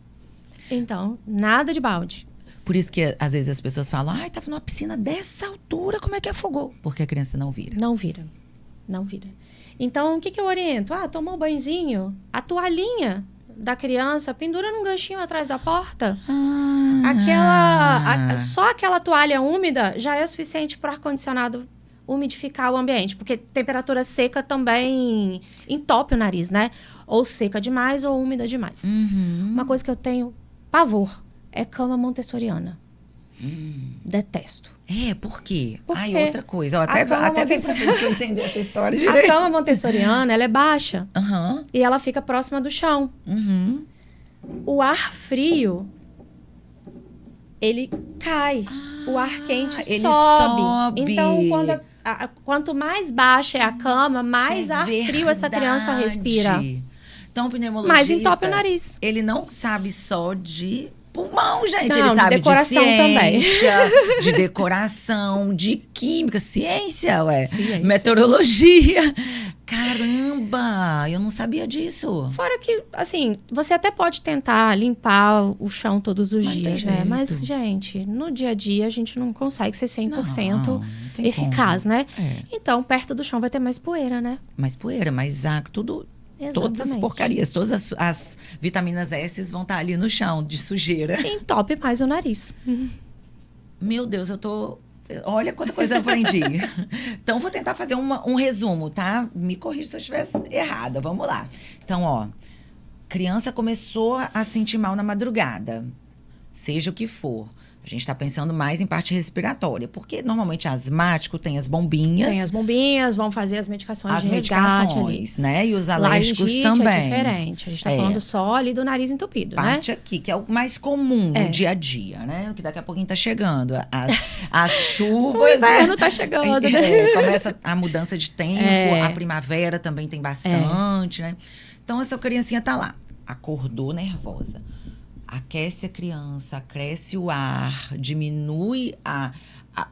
Então, nada de balde. Por isso que, às vezes, as pessoas falam, tava numa piscina dessa altura, como é que afogou? Porque a criança não vira. Não vira. Não vira. Então, o que eu oriento? Tomou um banhozinho? A toalhinha da criança pendura num ganchinho atrás da porta. Só aquela toalha úmida já é o suficiente para o ar-condicionado umidificar o ambiente. Porque temperatura seca também entope o nariz, né? Ou seca demais ou úmida demais. Uma coisa que eu tenho pavor é cama montessoriana. Detesto. Por quê? Por quê? Outra coisa. Ó, até vem pra frente pra eu entender essa história A direito. cama montessoriana, ela é baixa. Aham. E ela fica próxima do chão. Uhum. O ar frio, ele cai. O ar quente ele sobe. sobe. Então, quanto mais baixa é a cama, mais ar frio essa criança respira. Então, o pneumologista... Mais entope o nariz. Ele não sabe só de pulmão, gente. Não, Ele de sabe decoração de também. ciência, de decoração, de química. Ciência. Ciência. Meteorologia. Caramba, eu não sabia disso. Fora que, assim, você até pode tentar limpar o chão todos os Mas não tem dias, né? jeito. Mas, gente, no dia a dia a gente não consegue ser 100% Não tem eficaz, como. né? É. Então, perto do chão vai ter mais poeira, né? Mais poeira, mais água, tudo... Todas as Exatamente. porcarias, todas as vitaminas S vão estar ali no chão, de sujeira. Entope mais o nariz. Meu Deus, olha quanta coisa eu aprendi. Então, vou tentar fazer um resumo, tá? Me corrija se eu estiver errada. Vamos lá. Então, criança começou a sentir mal na madrugada. Seja o que for. A gente está pensando mais em parte respiratória. Porque, normalmente, asmático tem as bombinhas. Tem as bombinhas, vão fazer as medicações As de resgate ali. medicações, né? E os alérgicos Laringite também. é diferente. A gente tá falando só ali do nariz entupido, Parte aqui, que é o mais comum no dia a dia, né? Que daqui a pouquinho tá chegando. As chuvas. O inverno tá chegando, né? Começa a mudança de tempo, a primavera também tem bastante, né? Então, essa criancinha tá lá, acordou nervosa. Aquece a criança, acresce o ar, diminui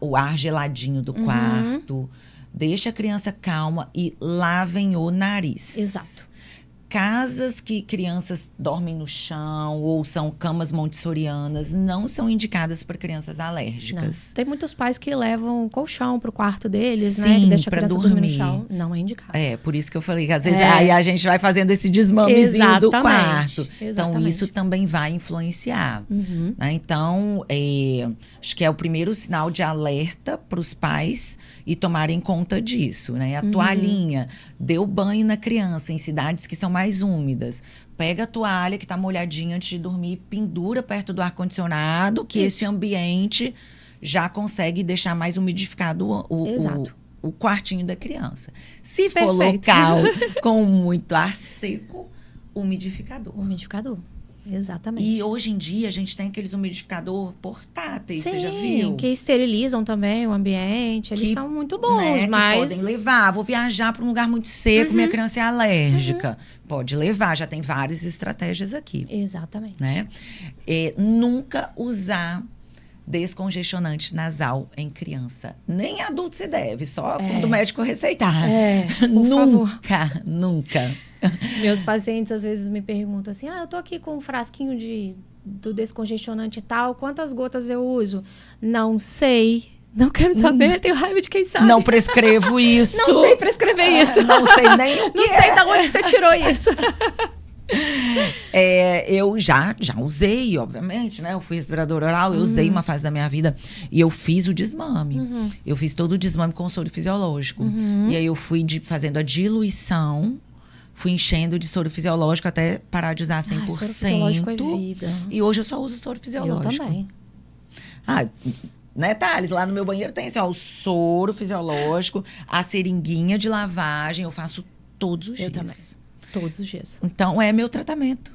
o ar geladinho do quarto, deixa a criança calma e lavem o nariz. Exato. Casas que crianças dormem no chão ou são camas montessorianas não são indicadas para crianças alérgicas. Não. Tem muitos pais que levam o colchão pro quarto deles, né? Sim, Que deixa a pra criança dormir no dormir. chão. Não é indicado. Por isso que eu falei que às vezes aí a gente vai fazendo esse desmamezinho do quarto. Então, Exatamente. isso também vai influenciar. Né? Então, acho que é o primeiro sinal de alerta para os pais e tomarem conta disso, né? A toalhinha, deu banho na criança em cidades que são mais úmidas. Pega a toalha que está molhadinha antes de dormir, pendura perto do ar-condicionado, que esse ambiente já consegue deixar mais umidificado o quartinho da criança. Se for local com muito ar seco, umidificador. Umidificador. Exatamente. E hoje em dia a gente tem aqueles umidificador portáteis, Sim, você já viu? que esterilizam também o ambiente. Eles são muito bons, né, mas... que podem levar. Vou viajar para um lugar muito seco, minha criança é alérgica. Pode levar, já tem várias estratégias aqui. Exatamente. Né? Nunca usar descongestionante nasal em criança. Nem adulto se deve, só quando o médico receitar. Nunca, nunca. Meus pacientes às vezes me perguntam assim, eu tô aqui com um frasquinho do descongestionante e tal, quantas gotas eu uso? Não sei, não quero saber, tenho raiva de quem sabe. Não prescrevo isso. Não sei prescrever isso. Não sei nem o que Não sei de onde que você tirou isso. Eu já usei, obviamente, né? Eu fui respirador oral, eu usei uma fase da minha vida e eu fiz o desmame. Eu fiz todo o desmame com soro fisiológico. E aí eu fui fazendo a diluição, fui enchendo de soro fisiológico até parar de usar 100%. Soro fisiológico é vida. E hoje eu só uso soro fisiológico. Eu também. Né, Thales? Lá no meu banheiro tem assim, o soro fisiológico, a seringuinha de lavagem, eu faço todos os dias. Também. Todos os dias. Então, é meu tratamento.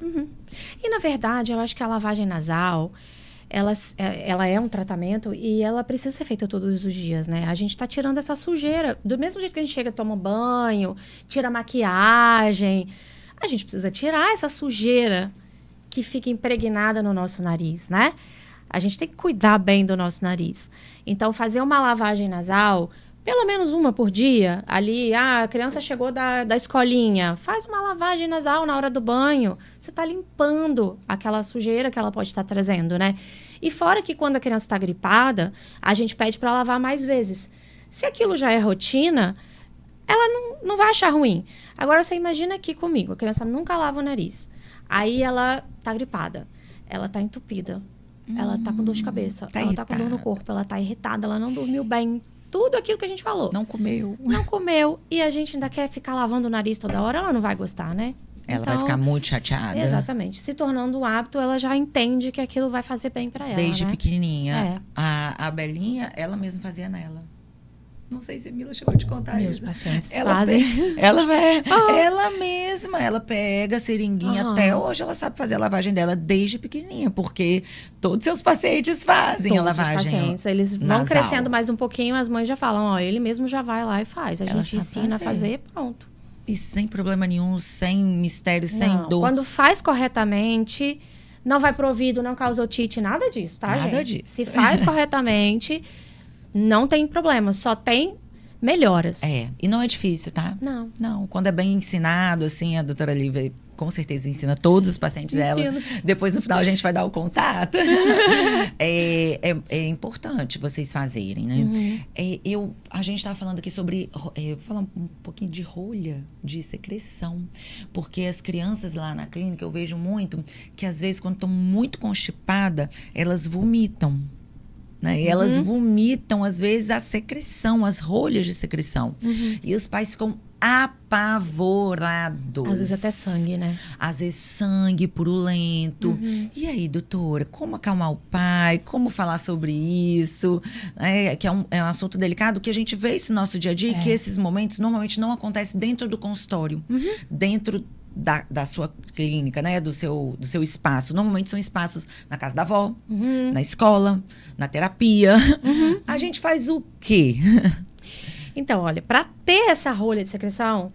E, na verdade, eu acho que a lavagem nasal, ela é um tratamento e ela precisa ser feita todos os dias, né? A gente tá tirando essa sujeira. Do mesmo jeito que a gente chega, toma banho, tira maquiagem, a gente precisa tirar essa sujeira que fica impregnada no nosso nariz, né? A gente tem que cuidar bem do nosso nariz. Então, fazer uma lavagem nasal, pelo menos uma por dia, ali, a criança chegou da escolinha, faz uma lavagem nasal na hora do banho. Você está limpando aquela sujeira que ela pode estar trazendo, né? E fora que quando a criança está gripada, a gente pede para lavar mais vezes. Se aquilo já é rotina, ela não vai achar ruim. Agora, você imagina aqui comigo, a criança nunca lava o nariz. Aí ela tá gripada, ela tá entupida, ela tá com dor de cabeça, ela tá com dor no corpo, ela tá irritada, ela não dormiu bem. Tudo aquilo que a gente falou. Não comeu. Não comeu. E a gente ainda quer ficar lavando o nariz toda hora, ela não vai gostar, né? Ela vai ficar muito chateada. Exatamente. Se tornando um hábito, ela já entende que aquilo vai fazer bem pra ela, desde né? pequenininha. A Belinha, ela mesma fazia nela. Não sei se a Mila chegou de contar Meus isso. pacientes Ela fazem. Ela mesma, ela pega a seringuinha. Até hoje ela sabe fazer a lavagem dela desde pequenininha, porque todos seus pacientes fazem Todos a lavagem. Os pacientes, eles vão nasal. crescendo mais um pouquinho, as mães já falam, ele mesmo já vai lá e faz. A Ela gente sabe ensina a fazer, pronto. E sem problema nenhum, sem mistério, sem Não, dor. quando faz corretamente, não vai pro ouvido, não causa otite, nada disso, tá, gente? Nada disso. Se faz corretamente, não tem problema, só tem melhoras. E não é difícil, tá? Não. Não, quando é bem ensinado, assim, a doutora Lívia com certeza ensina todos os pacientes dela. Depois, no final, a gente vai dar o contato. É importante vocês fazerem, né? A gente estava falando aqui sobre... vou falar um pouquinho de rolha, de secreção. Porque as crianças lá na clínica, eu vejo muito que, às vezes, quando estão muito constipadas, elas vomitam. Né? E elas vomitam, às vezes, a secreção, as rolhas de secreção. E os pais ficam apavorados. Às vezes até sangue, né? Às vezes sangue purulento. E aí, doutora, como acalmar o pai? Como falar sobre isso? Que é um assunto delicado, que a gente vê isso no nosso dia a dia, e que esses momentos normalmente não acontecem dentro do consultório. Dentro da sua clínica, né? Do seu espaço. Normalmente são espaços na casa da avó, na escola, na terapia. A gente faz o quê? Então, olha, para ter essa rolha de secreção,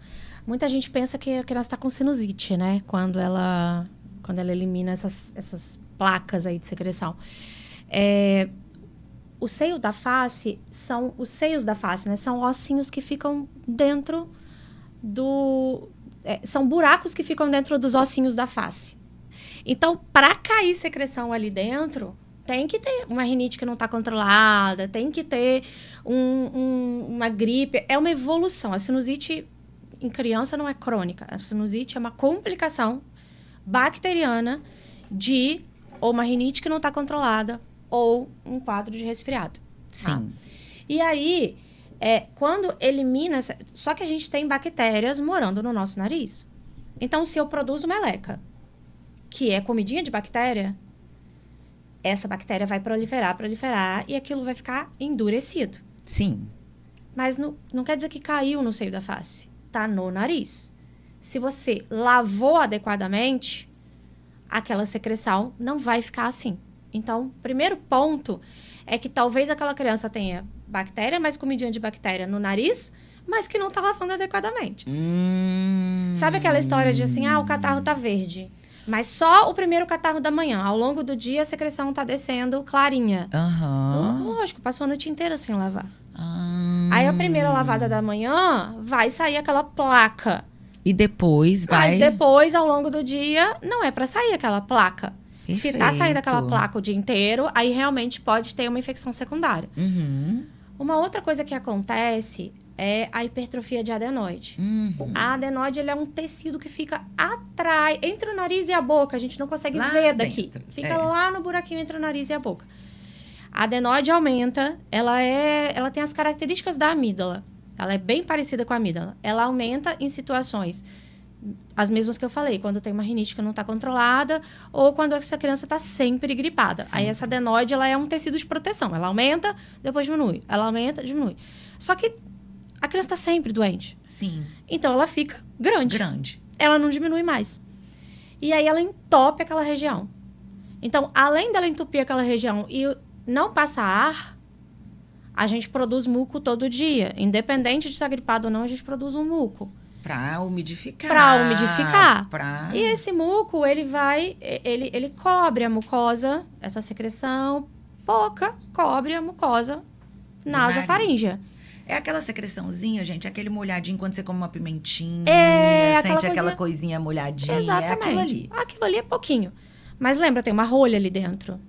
muita gente pensa que a criança está com sinusite, né? Quando ela elimina essas placas aí de secreção. Os seios da face, né? São ossinhos que ficam dentro são buracos que ficam dentro dos ossinhos da face. Então, para cair secreção ali dentro, tem que ter uma rinite que não está controlada, tem que ter uma gripe. É uma evolução. A sinusite em criança não é crônica. A sinusite é uma complicação bacteriana de ou uma rinite que não está controlada ou um quadro de resfriado. Sim. E aí, quando elimina... Só que a gente tem bactérias morando no nosso nariz. Então, se eu produzo meleca, que é comidinha de bactéria, essa bactéria vai proliferar, e aquilo vai ficar endurecido. Sim. Mas não quer dizer que caiu no seio da face. Tá no nariz. Se você lavou adequadamente, aquela secreção não vai ficar assim. Então, primeiro ponto é que talvez aquela criança tenha bactéria, mais comidinha de bactéria no nariz, mas que não tá lavando adequadamente. Sabe aquela história de assim, o catarro tá verde, mas só o primeiro catarro da manhã. Ao longo do dia, a secreção tá descendo clarinha. Lógico, passou a noite inteira sem lavar. Aí, a primeira lavada da manhã, vai sair aquela placa. E depois vai... Mas depois, ao longo do dia, não é pra sair aquela placa. Perfeito. Se tá saindo aquela placa o dia inteiro, aí realmente pode ter uma infecção secundária. Uma outra coisa que acontece é a hipertrofia de adenoide. A adenoide, ele é um tecido que fica atrás, entre o nariz e a boca. A gente não consegue ver daqui. Dentro. Fica lá no buraquinho entre o nariz e a boca. A adenoide aumenta, ela tem as características da amígdala. Ela é bem parecida com a amígdala. Ela aumenta em situações, as mesmas que eu falei, quando tem uma rinite que não está controlada ou quando essa criança está sempre gripada. Aí essa adenoide, ela é um tecido de proteção. Ela aumenta, depois diminui. Ela aumenta, diminui. Só que a criança está sempre doente. Sim. Então, ela fica grande. Ela não diminui mais. E aí, ela entope aquela região. Então, além dela entupir aquela região e não passar ar, a gente produz muco todo dia. Independente de estar gripado ou não, a gente produz um muco. Pra umidificar. E esse muco, ele cobre a mucosa, essa secreção pouca cobre a mucosa nasofaríngea. É aquela secreçãozinha, gente, aquele molhadinho quando você come uma pimentinha, sente aquela coisinha molhadinha. Exatamente. É aquilo ali. Aquilo ali é pouquinho. Mas lembra, tem uma rolha ali dentro.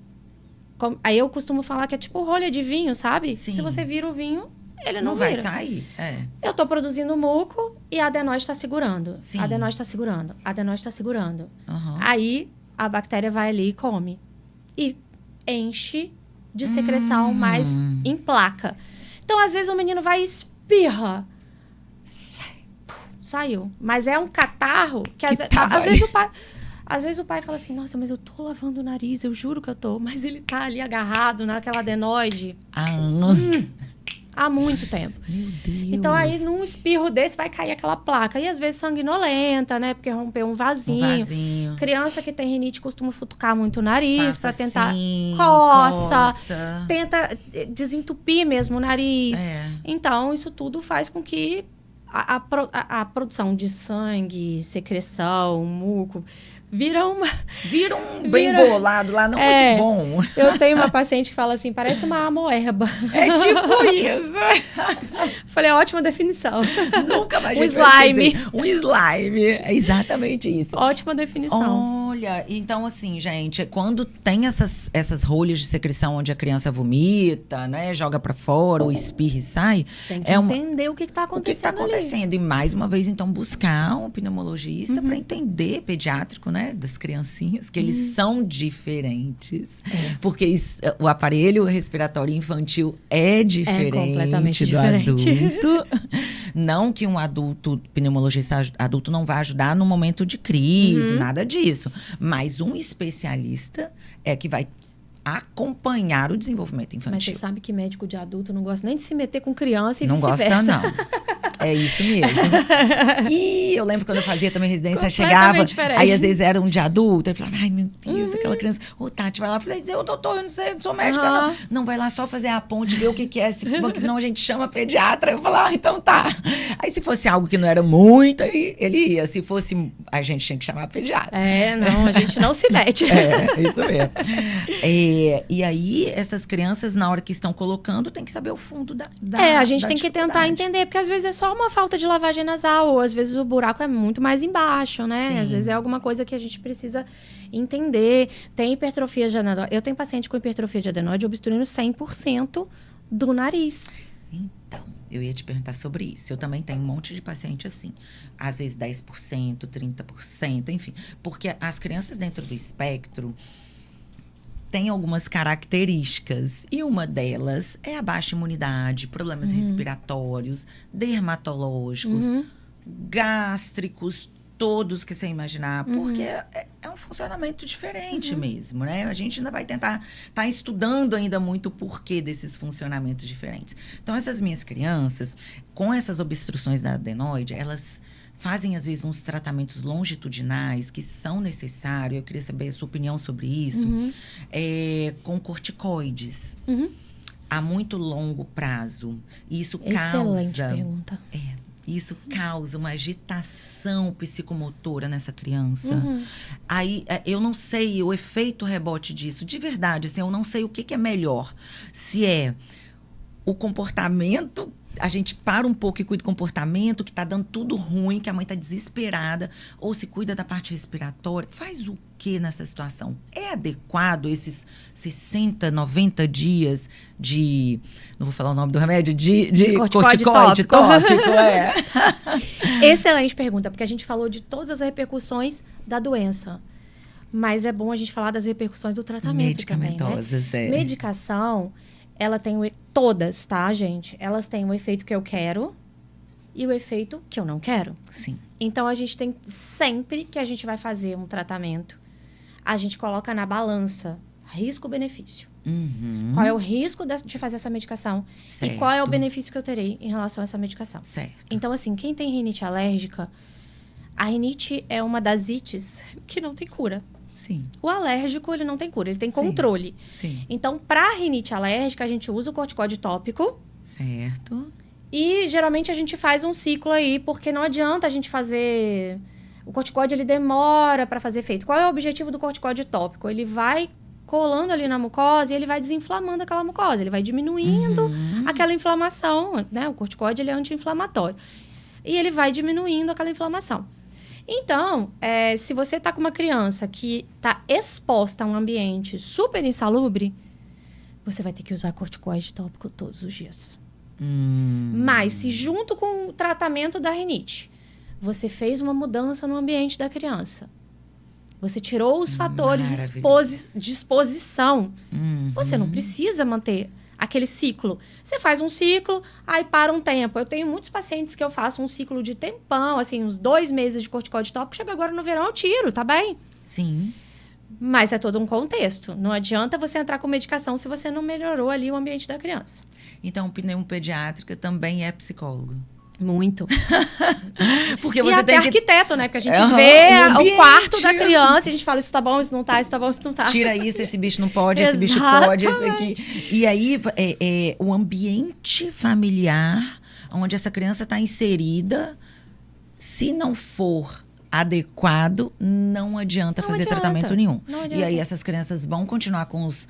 Aí eu costumo falar que é tipo rolha de vinho, sabe? Sim. Se você vira o vinho, ele não vai vira. sair. Eu tô produzindo muco e a adenoide tá segurando. Sim. A adenoide tá segurando. A adenoide tá segurando. Uhum. Aí a bactéria vai ali e come. E enche de secreção mais em placa. Então, às vezes, o menino vai e espirra. Saiu. Mas é um catarro que às vezes o pai fala assim, nossa, mas eu tô lavando o nariz, eu juro que eu tô. Mas ele tá ali agarrado naquela adenoide. Há muito tempo. Meu Deus. Então, aí, num espirro desse, vai cair aquela placa. E, às vezes, sanguinolenta, né? Porque rompeu um vasinho. Criança que tem rinite costuma futucar muito o nariz para tentar... Coça. Tenta desentupir mesmo o nariz. Então, isso tudo faz com que a produção de sangue, secreção, muco... Vira um bem bolado lá, não muito bom. Eu tenho uma paciente que fala assim, parece uma amoeba. É tipo isso. Falei, ótima definição. Nunca mais. Um slime. Um slime. É exatamente isso. Ótima definição. Olha, então assim, gente, quando tem essas rolhas de secreção onde a criança vomita, né, joga pra fora, ou espirra e sai. Tem que entender o que tá acontecendo ali. E mais uma vez, então, buscar um pneumologista para entender, pediátrico, né? Das criancinhas, que eles são diferentes. Porque o aparelho respiratório infantil é diferente completamente do adulto. Não que um pneumologista adulto não vai ajudar no momento de crise, nada disso. Mas um especialista é que vai acompanhar o desenvolvimento infantil. Mas você sabe que médico de adulto não gosta nem de se meter com criança e não vice-versa. Não gosta, não. É isso mesmo. E eu lembro quando eu fazia também residência, chegava, aí às vezes era um de adulto, eu falava, ai meu Deus, aquela criança, Tati, vai lá. Eu falei, doutor, eu não sei, eu não sou médica, não. Não, vai lá só fazer a ponte, ver o que é, porque senão a gente chama pediatra. Eu falava, então tá. Aí se fosse algo que não era muito, aí ele ia. Se fosse, a gente tinha que chamar pediatra. Não, a gente não se mete. Isso mesmo. E aí, essas crianças, na hora que estão colocando, tem que saber o fundo da a gente tem que tentar entender, porque às vezes é só uma falta de lavagem nasal, ou às vezes o buraco é muito mais embaixo, né? Sim. Às vezes é alguma coisa que a gente precisa entender. Tem hipertrofia de adenoide. Eu tenho paciente com hipertrofia de adenoide obstruindo 100% do nariz. Então, eu ia te perguntar sobre isso. Eu também tenho um monte de paciente assim. Às vezes 10%, 30%, enfim. Porque as crianças dentro do espectro tem algumas características. E uma delas é a baixa imunidade, problemas respiratórios, dermatológicos, gástricos, todos que você imaginar. Porque é um funcionamento diferente mesmo, né? A gente ainda vai tentar... Tá estudando ainda muito o porquê desses funcionamentos diferentes. Então, essas minhas crianças, com essas obstruções da adenoide, elas fazem, às vezes, uns tratamentos longitudinais que são necessários, eu queria saber a sua opinião sobre isso, com corticoides. A muito longo prazo. Isso causa... Excelente pergunta. Isso causa uma agitação psicomotora nessa criança. Aí, eu não sei o efeito rebote disso. De verdade, assim, eu não sei o que é melhor. Se é o comportamento, a gente para um pouco e cuida do comportamento, que está dando tudo ruim, que a mãe está desesperada, ou se cuida da parte respiratória. Faz o que nessa situação? É adequado esses 60, 90 dias de... Não vou falar o nome do remédio, de corticoide tópico. Excelente pergunta, porque a gente falou de todas as repercussões da doença. Mas é bom a gente falar das repercussões do tratamento também, né? Medicação, ela tem todas, tá, gente? Elas têm o efeito que eu quero e o efeito que eu não quero. Sim. Então, a gente tem sempre que a gente vai fazer um tratamento, a gente coloca na balança risco-benefício. Qual é o risco de fazer essa medicação? Certo. E qual é o benefício que eu terei em relação a essa medicação? Certo. Então, assim, quem tem rinite alérgica, a rinite é uma das ites que não tem cura. Sim. O alérgico, ele não tem cura, ele tem controle. Sim. Então, para rinite alérgica, a gente usa o corticóide tópico. Certo. E, geralmente, a gente faz um ciclo aí, porque não adianta a gente fazer... O corticóide, ele demora para fazer efeito. Qual é o objetivo do corticóide tópico? Ele vai colando ali na mucosa e ele vai desinflamando aquela mucosa. Ele vai diminuindo aquela inflamação, né? O corticóide, ele é anti-inflamatório. E ele vai diminuindo aquela inflamação. Então, se você está com uma criança que está exposta a um ambiente super insalubre, você vai ter que usar corticoide tópico todos os dias. Mas, se junto com o tratamento da rinite, você fez uma mudança no ambiente da criança, você tirou os fatores de exposição, você não precisa manter aquele ciclo. Você faz um ciclo, aí para um tempo. Eu tenho muitos pacientes que eu faço um ciclo de tempão, assim, uns 2 meses de corticóide tópico, chega agora no verão, eu tiro, tá bem? Sim. Mas é todo um contexto. Não adianta você entrar com medicação se você não melhorou ali o ambiente da criança. Então, o pneumopediátrica também é psicólogo. Muito. Porque e você até tem que... arquiteto, né? Porque a gente vê o quarto da criança e a gente fala, isso tá bom, isso não tá, isso tá bom, isso não tá. Tira isso, esse bicho não pode, esse bicho pode, esse aqui. E aí, o ambiente familiar, onde essa criança está inserida, se não for adequado, não adianta fazer tratamento nenhum. Não adianta. E aí, essas crianças vão continuar com os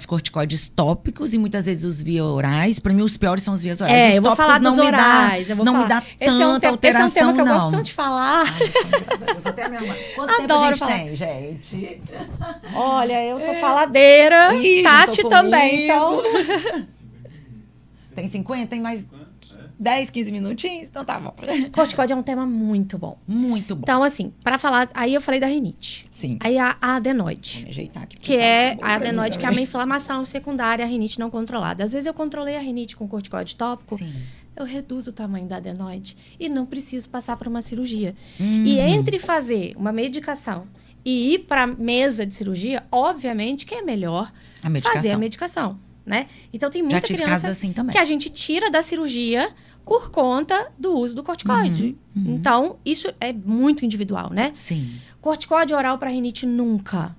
corticoides tópicos e muitas vezes os via orais. Para mim, os piores são os vias orais. Os eu vou falar dos orais. Me dá tanta alteração, esse é um tema que eu não. gosto tanto de falar. Eu até a minha mãe. Quanto tempo a gente tem, gente? Olha, eu sou faladeira. Tati também, então... Tem 50? Tem mais 10, 15 minutinhos? Então tá bom. Corticóide é um tema muito bom. Muito bom. Então, assim, para falar... Aí eu falei da rinite. Sim. Aí a adenoide. Vou me ajeitar aqui. Que é a adenoide, que é uma inflamação secundária à rinite não controlada. Às vezes eu controlei a rinite com corticóide tópico. Sim. Eu reduzo o tamanho da adenoide e não preciso passar por uma cirurgia. E entre fazer uma medicação e ir para mesa de cirurgia, obviamente que é melhor fazer a medicação, né? Então tem muita criança assim também. que a gente tira da cirurgia por conta do uso do corticoide. Então, isso é muito individual, né? Sim. Corticoide oral para rinite nunca.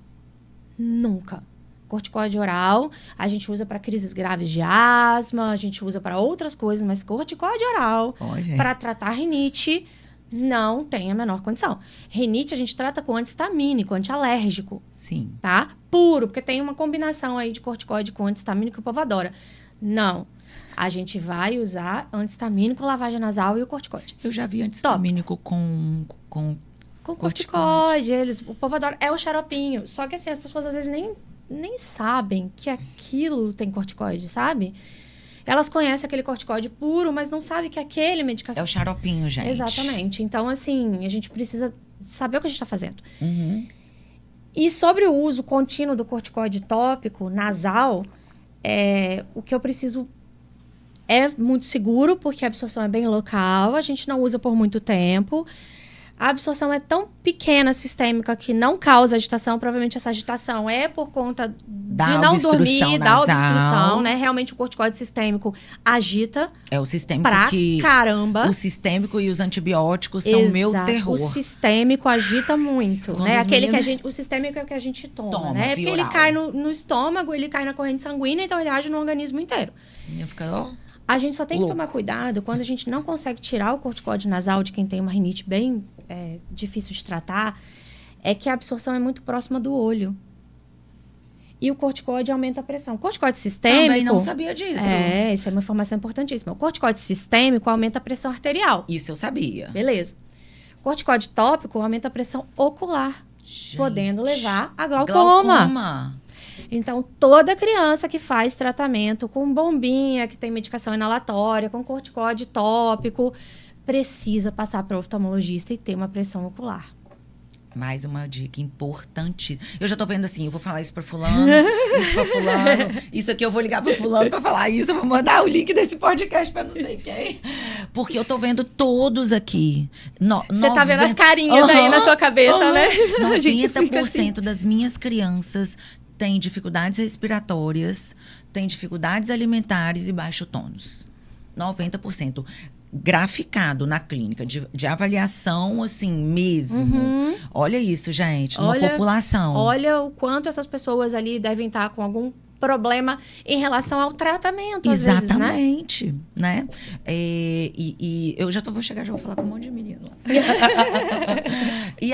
Nunca. Corticoide oral, a gente usa para crises graves de asma, a gente usa para outras coisas, mas corticoide oral para tratar rinite não tem a menor condição. Rinite a gente trata com antihistamínico, antialérgico. Sim. Tá? Puro, porque tem uma combinação aí de corticoide com antihistamínico que o povo adora. Não. A gente vai usar antihistamínico, lavagem nasal e o corticoide. Eu já vi antihistamínico com corticoide. O povo adora. É o xaropinho. Só que assim, as pessoas às vezes nem sabem que aquilo tem corticoide, sabe? Elas conhecem aquele corticoide puro, mas não sabem que aquele medicação... É o xaropinho, gente. Exatamente. Então, assim, a gente precisa saber o que a gente está fazendo. E sobre o uso contínuo do corticoide tópico nasal, o que eu preciso é muito seguro, porque a absorção é bem local, a gente não usa por muito tempo. A absorção é tão pequena, sistêmica, que não causa agitação. Provavelmente essa agitação é por conta de não dormir, da obstrução, né? Realmente o corticóide sistêmico agita. É o sistêmico pra que... caramba. O sistêmico e os antibióticos são o meu terror. O sistêmico agita muito, Quando né? meninas... O sistêmico é o que a gente toma, Viral. né? Porque ele cai no estômago, ele cai na corrente sanguínea, então ele age no organismo inteiro. A gente só tem que tomar cuidado quando a gente não consegue tirar o corticóide nasal de quem tem uma rinite bem difícil de tratar, é que a absorção é muito próxima do olho. E o corticóide aumenta a pressão. O corticóide sistêmico... Também não sabia disso. Isso é uma informação importantíssima. O corticóide sistêmico aumenta a pressão arterial. Isso eu sabia. Beleza. O corticóide tópico aumenta a pressão ocular, gente, podendo levar a glaucoma. Então, toda criança que faz tratamento com bombinha, que tem medicação inalatória, com corticóide tópico, precisa passar para o oftalmologista e ter uma pressão ocular. Mais uma dica importantíssima. Eu já tô vendo assim, eu vou falar isso pra fulano, isso pra fulano, isso aqui eu vou ligar pro fulano pra falar isso, eu vou mandar o link desse podcast pra não sei quem. Porque eu tô vendo todos aqui. Você tá vendo as carinhas aí na sua cabeça, né? 90% assim. Das minhas crianças têm dificuldades respiratórias, têm dificuldades alimentares e baixo tônus. 90%. Graficado na clínica, de avaliação, assim, mesmo. Olha isso, gente, numa população. Olha o quanto essas pessoas ali devem estar com algum problema em relação ao tratamento, às vezes, né? Exatamente, né? E eu já vou chegar, já vou falar com um monte de menino lá. E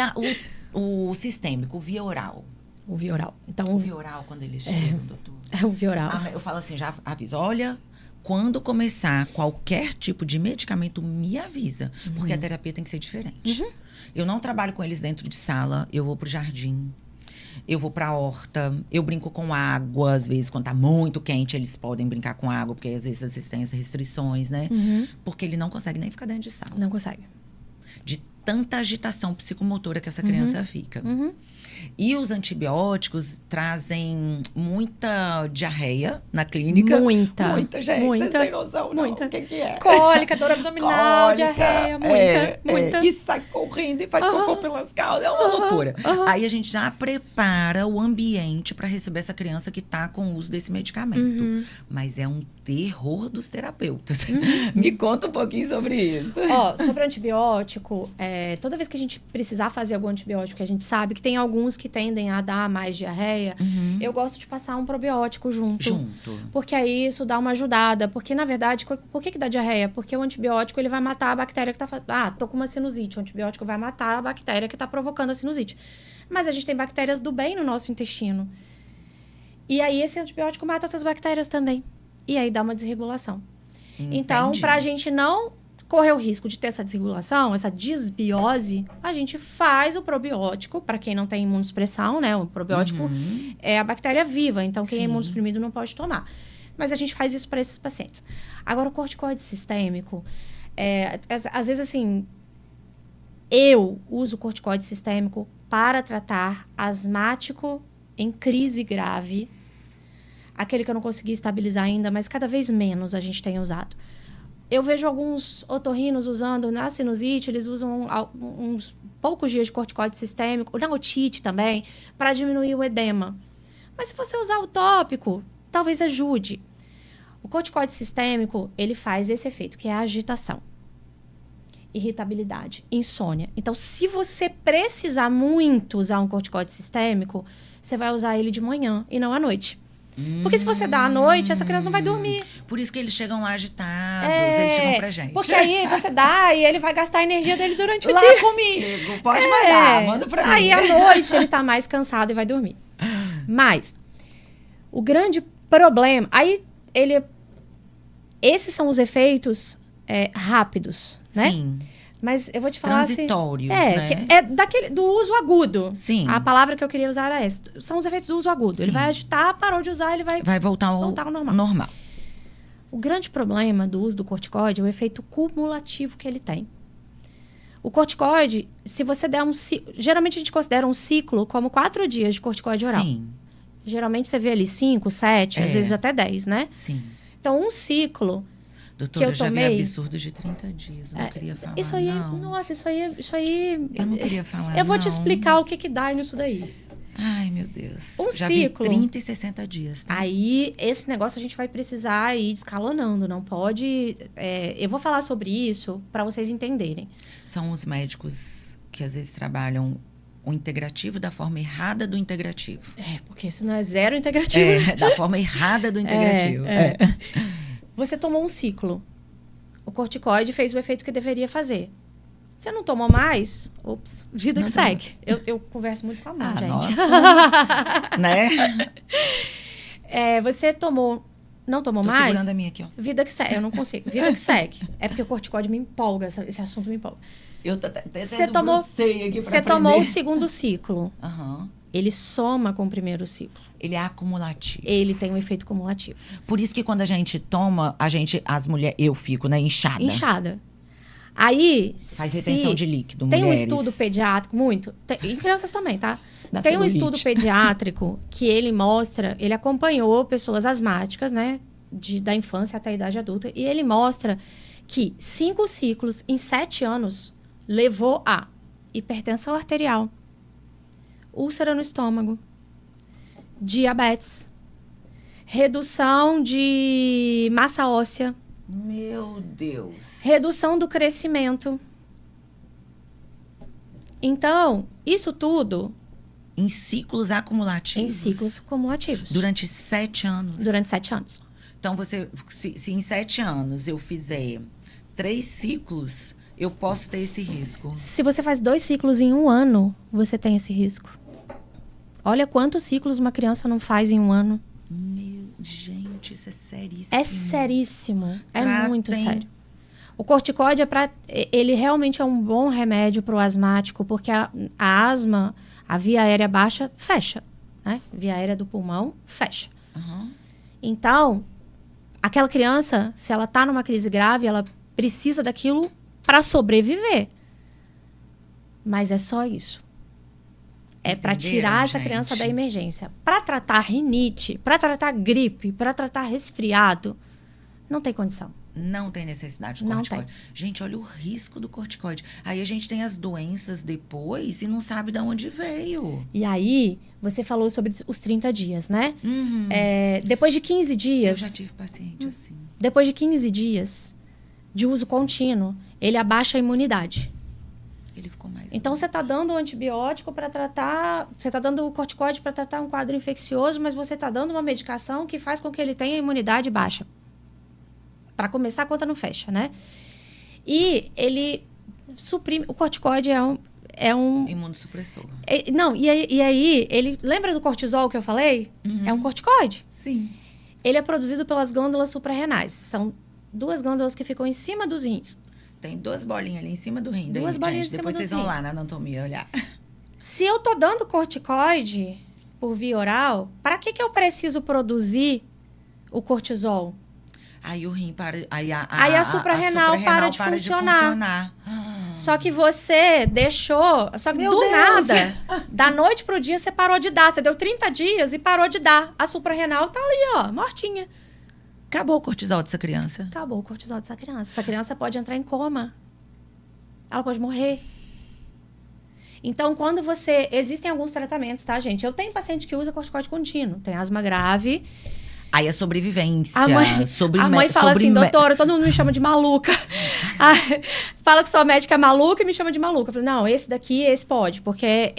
o sistêmico, o via oral. O via oral. Então, o via oral, quando eles chegam, doutor. É o via oral. Eu falo assim, já aviso, olha... Quando começar qualquer tipo de medicamento, me avisa. Porque a terapia tem que ser diferente. Eu não trabalho com eles dentro de sala. Eu vou pro jardim. Eu vou pra horta. Eu brinco com água. Às vezes, quando tá muito quente, eles podem brincar com água. Porque às vezes eles têm essas restrições, né? Porque ele não consegue nem ficar dentro de sala. Não consegue. De tanta agitação psicomotora que essa criança fica. E os antibióticos trazem muita diarreia na clínica. Muita, gente. Vocês têm noção, não? O que é? Cólica, dor abdominal, diarreia, muita. E sai correndo e faz cocô pelas calças. É uma loucura. Aí a gente já prepara o ambiente para receber essa criança que tá com o uso desse medicamento. Mas é um terror dos terapeutas. Me conta um pouquinho sobre isso. Sobre o antibiótico, toda vez que a gente precisar fazer algum antibiótico, que a gente sabe que tem alguns que tendem a dar mais diarreia, eu gosto de passar um probiótico junto. Porque aí isso dá uma ajudada. Porque, na verdade, por que dá diarreia? Porque o antibiótico, ele vai matar a bactéria que tá fazendo... tô com uma sinusite. O antibiótico vai matar a bactéria que tá provocando a sinusite. Mas a gente tem bactérias do bem no nosso intestino. E aí, esse antibiótico mata essas bactérias também. E aí, dá uma desregulação. Entendi. Então, pra gente não correr o risco de ter essa desregulação, essa disbiose, a gente faz o probiótico, para quem não tem imunossupressão, né? O probiótico é a bactéria viva, então quem é imunossuprimido não pode tomar. Mas a gente faz isso para esses pacientes. Agora, o corticóide sistêmico, às vezes, assim, eu uso o corticóide sistêmico para tratar asmático em crise grave, aquele que eu não consegui estabilizar ainda, mas cada vez menos a gente tem usado. Eu vejo alguns otorrinos usando na sinusite, eles usam uns poucos dias de corticóide sistêmico, na otite também, para diminuir o edema. Mas se você usar o tópico, talvez ajude. O corticóide sistêmico, ele faz esse efeito, que é a agitação, irritabilidade, insônia. Então, se você precisar muito usar um corticóide sistêmico, você vai usar ele de manhã e não à noite. Porque se você dá à noite, essa criança não vai dormir. Por isso que eles chegam lá agitados, eles chegam pra gente. Porque aí você dá e ele vai gastar a energia dele durante o lá dia. Lá comigo, pode mandar, manda pra mim. Aí à noite ele tá mais cansado e vai dormir. Mas, o grande problema... Esses são os efeitos rápidos, né? Sim. Mas eu vou te falar transitórios, né? Do uso agudo. Sim. A palavra que eu queria usar era essa. São os efeitos do uso agudo. Sim. Ele vai agitar, parou de usar, ele vai voltar ao normal. O grande problema do uso do corticoide é o efeito cumulativo que ele tem. O corticoide, se você der geralmente a gente considera um ciclo como 4 dias de corticoide oral. Sim. Geralmente você vê ali 5, 7, às vezes até 10, né? Sim. Então, um ciclo... Doutora, eu eu já vi tomei... absurdos de 30 dias. Eu não queria falar, Isso aí, não. nossa, isso aí... Eu não queria falar, Eu vou te não. explicar o que dá nisso daí. Ai, meu Deus. Um já ciclo. vi 30 e 60 dias, tá? Aí, esse negócio a gente vai precisar ir escalonando, não pode... eu vou falar sobre isso para vocês entenderem. São os médicos que às vezes trabalham o integrativo da forma errada do integrativo. Porque senão é zero integrativo. Da forma errada do integrativo. Você tomou um ciclo. O corticoide fez o efeito que deveria fazer. Você não tomou mais? Ops, vida Não que segue. Eu converso muito com a mãe, gente. Nossa, né? Você tomou... Não tomou Tô mais? segurando a minha aqui, ó. Vida que segue. Eu não consigo. Vida que segue. É porque o corticoide me empolga. Esse assunto me empolga. Eu tô até Você tomou o segundo ciclo. Uhum. Ele soma com o primeiro ciclo. Ele é acumulativo. Ele tem um efeito cumulativo. Por isso que quando a gente toma, as mulheres, eu fico, né, inchada. Inchada. Aí, Faz retenção de líquido, tem mulheres. um estudo pediátrico, em crianças também, tá? Da Tem um celulite. estudo pediátrico que ele acompanhou pessoas asmáticas, né? Da infância até a idade adulta. E ele mostra que 5 ciclos em 7 anos levou a hipertensão arterial, úlcera no estômago, diabetes, redução de massa óssea, Meu Deus. redução do crescimento. Então, isso tudo Em ciclos acumulativos. em ciclos cumulativos. Durante 7 anos. Durante 7 anos. Então, se em 7 anos eu fizer 3 ciclos, eu posso ter esse risco. Se você faz 2 ciclos em 1 ano, você tem esse risco. Olha quantos ciclos uma criança não faz em 1 ano. Gente, isso é seríssimo. É seríssimo. É Tratem. muito sério. O corticoide ele realmente é um bom remédio para o asmático, porque a asma, a via aérea baixa, fecha. Né? Via aérea do pulmão, fecha. Uhum. Então, aquela criança, se ela está numa crise grave, ela precisa daquilo para sobreviver. Mas é só isso. É para tirar essa criança da emergência. Para tratar rinite, para tratar gripe, para tratar resfriado, não tem condição. Não tem necessidade de Não corticoide. Gente, olha o risco do corticoide. Aí a gente tem as doenças depois e não sabe de onde veio. E aí, você falou sobre os 30 dias, né? Uhum. Depois de 15 dias... Eu já tive paciente assim. Depois de 15 dias de uso contínuo, ele abaixa a imunidade. Ele ficou mais... Então, você está dando um antibiótico para tratar... Você está dando o corticoide para tratar um quadro infeccioso, mas você está dando uma medicação que faz com que ele tenha imunidade baixa. Para começar, a conta não fecha, né? E ele suprime... O corticoide é um Imunossupressor. não, e aí, ele... Lembra do cortisol que eu falei? Uhum. É um corticoide. Sim. Ele é produzido pelas glândulas suprarrenais. São 2 glândulas que ficam em cima dos rins. Tem 2 bolinhas ali em cima do rim. 2 bolinhas em cima Depois dos vocês vão rins. lá na anatomia olhar. Se eu tô dando corticoide por via oral, para que eu preciso produzir o cortisol? Aí o rim para... Aí a suprarrenal para de funcionar. Só que você deixou... Só que Meu do Deus! nada, da noite pro dia, você parou de dar. Você deu 30 dias e parou de dar. A suprarrenal tá ali, ó, mortinha. Acabou o cortisol dessa criança. Acabou o cortisol dessa criança. Essa criança pode entrar em coma. Ela pode morrer. Então, quando você... Existem alguns tratamentos, tá, gente? Eu tenho paciente que usa corticoide contínuo. Tem asma grave. Aí a sobrevivência. A mãe fala assim, doutora, todo mundo me chama de maluca. Fala que sua médica é maluca e me chama de maluca. Eu falo, não, esse daqui, esse pode. Porque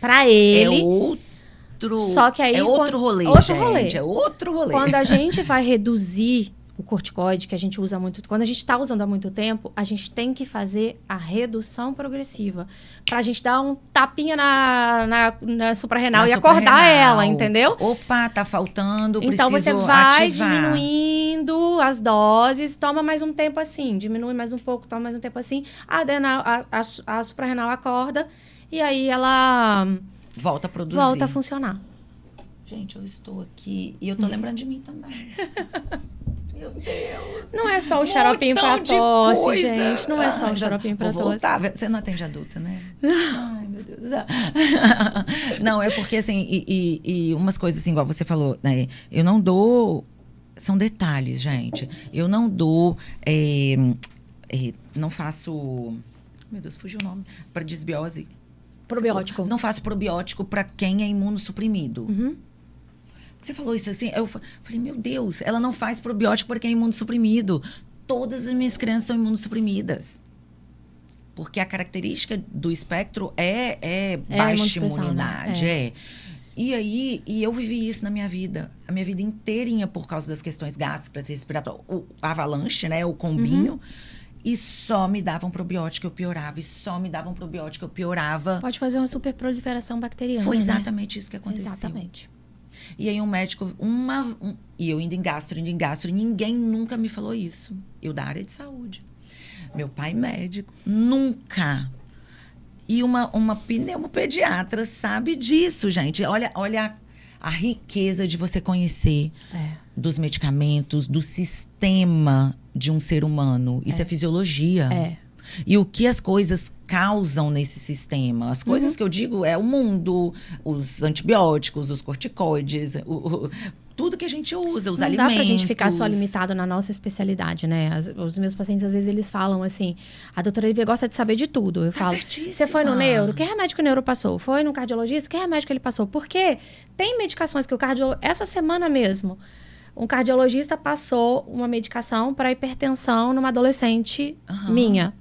pra ele... É outro... Só que aí... É outro rolê, outro gente. rolê. É outro rolê. Quando a gente vai reduzir o corticoide, que a gente usa muito... Quando a gente está usando há muito tempo, a gente tem que fazer a redução progressiva. Pra gente dar um tapinha na suprarrenal e acordar ela, entendeu? Opa, tá faltando, então, preciso você vai ativar. diminuindo as doses, toma mais um tempo assim, diminui mais um pouco, toma mais um tempo assim. A suprarrenal acorda e aí ela... Volta a produzir. Volta a funcionar. Gente, eu estou aqui e eu tô lembrando de mim também. Meu Deus. Não é só o xaropinho pra tosse, gente. Não é só o xaropinho pra vou tosse. voltar. Você não atende adulta, né? Ai, meu Deus. Não, é porque assim, e umas coisas assim, igual você falou, né? Eu não dou são detalhes, gente. Eu não dou, não faço, meu Deus, fugiu o nome, para desbiose. Probiótico. Não faço probiótico para quem é imunossuprimido. Você falou isso assim, eu falei, meu Deus, ela não faz probiótico para quem é imunossuprimido. Todas as minhas crianças são imunossuprimidas. Porque a característica do espectro é baixa imunidade. Né? E eu vivi isso na minha vida. A minha vida inteirinha por causa das questões gástricas, respiratórias. O avalanche, né? O combinho. E só me davam probiótico, eu piorava. E só me davam probiótico, eu piorava. Pode fazer uma superproliferação bacteriana, Foi exatamente isso que aconteceu. Exatamente. E aí um médico, e eu indo em gastro, e ninguém nunca me falou isso. Eu da área de saúde. Meu pai médico, nunca. E uma pneumopediatra sabe disso, gente. Olha a riqueza de você conhecer dos medicamentos, do sistema de um ser humano. Isso é fisiologia. E o que as coisas causam nesse sistema. As coisas que eu digo é o mundo, os antibióticos, os corticoides, tudo que a gente usa, os alimentos. Não dá pra gente ficar só limitado na nossa especialidade, né? Os meus pacientes, às vezes, eles falam assim, a doutora Lívia gosta de saber de tudo. Eu falo, você foi no neuro? Que remédio que o neuro passou? Foi no cardiologista? Que remédio que ele passou? Porque tem medicações que o cardiologista... Essa semana mesmo, um cardiologista passou uma medicação para hipertensão numa adolescente minha.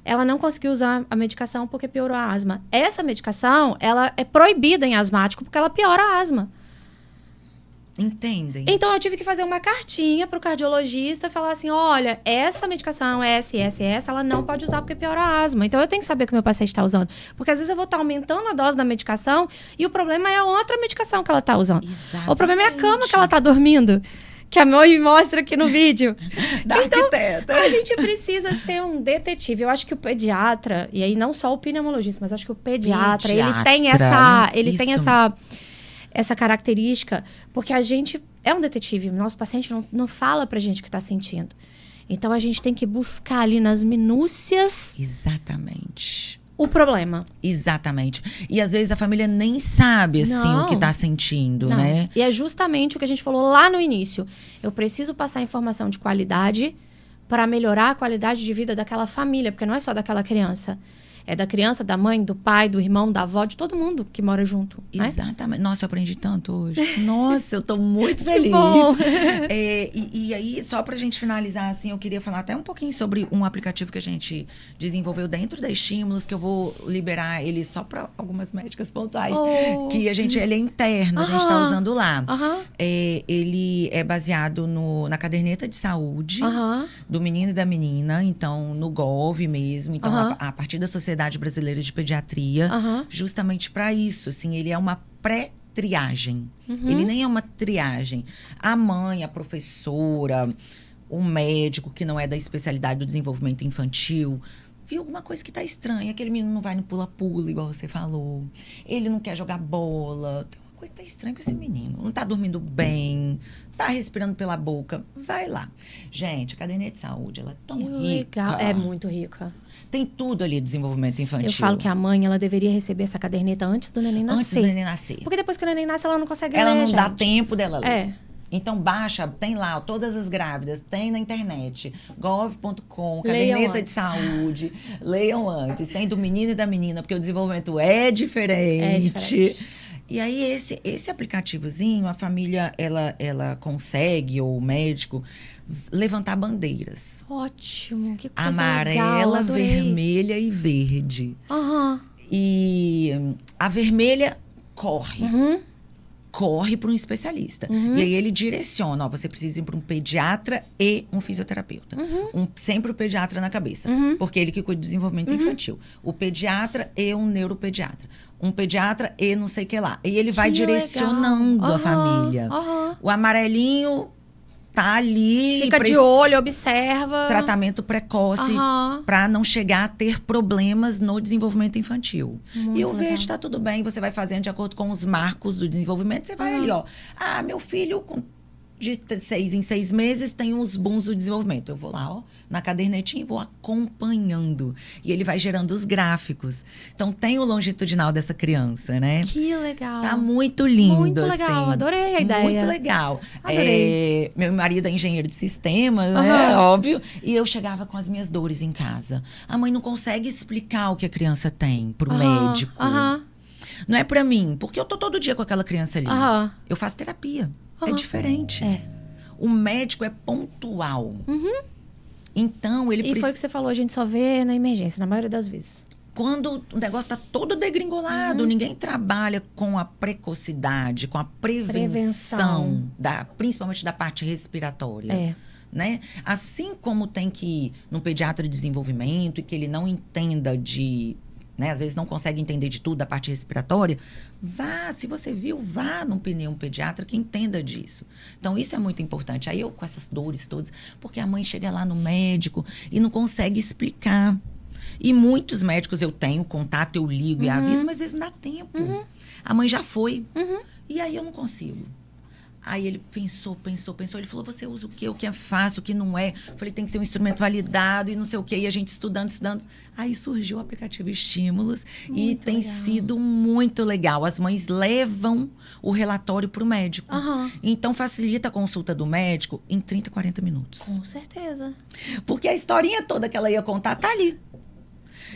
Ela não conseguiu usar a medicação porque piorou a asma. Essa medicação, ela é proibida em asmático porque ela piora a asma. Entendem? Então, eu tive que fazer uma cartinha pro cardiologista e falar assim, olha, essa medicação, essa, ela não pode usar porque piora a asma. Então, eu tenho que saber o que o meu paciente está usando. Porque, às vezes, eu vou estar aumentando a dose da medicação e o problema é a outra medicação que ela está usando. Exatamente. O problema é a cama que ela está dormindo. Que a mãe mostra aqui no vídeo. Da então, arquiteta. A gente precisa ser um detetive. Eu acho que o pediatra, e aí não só o pneumologista, mas acho que o pediatra. Ele tem essa característica, porque a gente é um detetive. O nosso paciente não fala pra gente o que tá sentindo. Então, a gente tem que buscar ali nas minúcias... Exatamente. O problema. Exatamente. E às vezes a família nem sabe, assim, o que tá sentindo, né? E é justamente o que a gente falou lá no início. Eu preciso passar informação de qualidade para melhorar a qualidade de vida daquela família, porque não é só daquela criança. É da criança, da mãe, do pai, do irmão, da avó, de todo mundo que mora junto. Exatamente. Né? Nossa, eu aprendi tanto hoje. Nossa, eu tô muito feliz. Bom. E aí, só pra gente finalizar, assim, eu queria falar até um pouquinho sobre um aplicativo que a gente desenvolveu dentro da Estímulos, que eu vou liberar ele só pra algumas médicas pontuais. Que ele é interno, a gente tá usando lá. Ele é baseado na caderneta de saúde do menino e da menina, então, no Gov mesmo. Então, a partir da Sociedade Brasileira de Pediatria, justamente para isso, assim, ele é uma pré-triagem. Ele nem é uma triagem. A mãe, a professora, o médico que não é da especialidade do desenvolvimento infantil, viu alguma coisa que tá estranha, aquele menino não vai no pula-pula, igual você falou. Ele não quer jogar bola. Tem uma coisa que tá estranha com esse menino. Não tá dormindo bem, tá respirando pela boca. Vai lá. Gente, a caderneta de saúde, ela é tão rica. Legal. É muito rica. Tem tudo ali, desenvolvimento infantil. Eu falo que a mãe, ela deveria receber essa caderneta antes do neném nascer. Antes do neném nascer. Porque depois que o neném nasce, ela não consegue ler, ela não gente. dá tempo dela ler. Então, baixa, tem lá, todas as grávidas, tem na internet, gov.com, caderneta de saúde, leiam antes. Tem do menino e da menina, porque o desenvolvimento é diferente. E aí, esse aplicativozinho, a família, ela consegue, ou o médico, levantar bandeiras. Ótimo, que coisa amarela, legal, vermelha e verde. E a vermelha corre. Corre para um especialista. E aí ele direciona, você precisa ir para um pediatra e um fisioterapeuta. Sempre o pediatra na cabeça, porque ele que cuida do desenvolvimento infantil. O pediatra e um neuropediatra. Um pediatra e não sei o que lá. E ele vai direcionando a família. O amarelinho tá ali. Fica de olho, observa. Tratamento precoce para não chegar a ter problemas no desenvolvimento infantil. E o verde tá tudo bem, você vai fazendo de acordo com os marcos do desenvolvimento. Você vai ali, ó. Ah, meu filho de 6 em 6 meses tem uns booms do desenvolvimento. Eu vou lá, ó, na cadernetinha e vou acompanhando. E ele vai gerando os gráficos. Então, tem o longitudinal dessa criança, né? Que legal. Tá muito lindo, Muito legal, assim. adorei a ideia. Muito legal. Adorei. Meu marido é engenheiro de sistemas, né? Óbvio. E eu chegava com as minhas dores em casa. A mãe não consegue explicar o que a criança tem pro médico. Não é pra mim, porque eu tô todo dia com aquela criança ali. Eu faço terapia. É diferente. O médico é pontual. Então, ele precisa... E foi o que você falou, a gente só vê na emergência, na maioria das vezes. Quando o negócio tá todo degringolado, ninguém trabalha com a precocidade, com a prevenção. Principalmente da parte respiratória. Né? Assim como tem que ir num pediatra de desenvolvimento e que ele não entenda de... Né? Às vezes não consegue entender de tudo da parte respiratória. Se você viu, vá num pediatra que entenda disso. Então, isso é muito importante. Aí eu com essas dores todas, porque a mãe chega lá no médico e não consegue explicar. E muitos médicos eu tenho contato, eu ligo e aviso, mas às vezes não dá tempo. A mãe já foi. E aí eu não consigo. Aí ele pensou. Ele falou, você usa o quê? O que é fácil, o que não é? Eu falei, tem que ser um instrumento validado e não sei o quê. E a gente estudando. Aí surgiu o aplicativo Estímulos e tem sido muito legal. As mães levam o relatório para o médico. Então, facilita a consulta do médico em 30, 40 minutos. Com certeza. Porque a historinha toda que ela ia contar tá ali.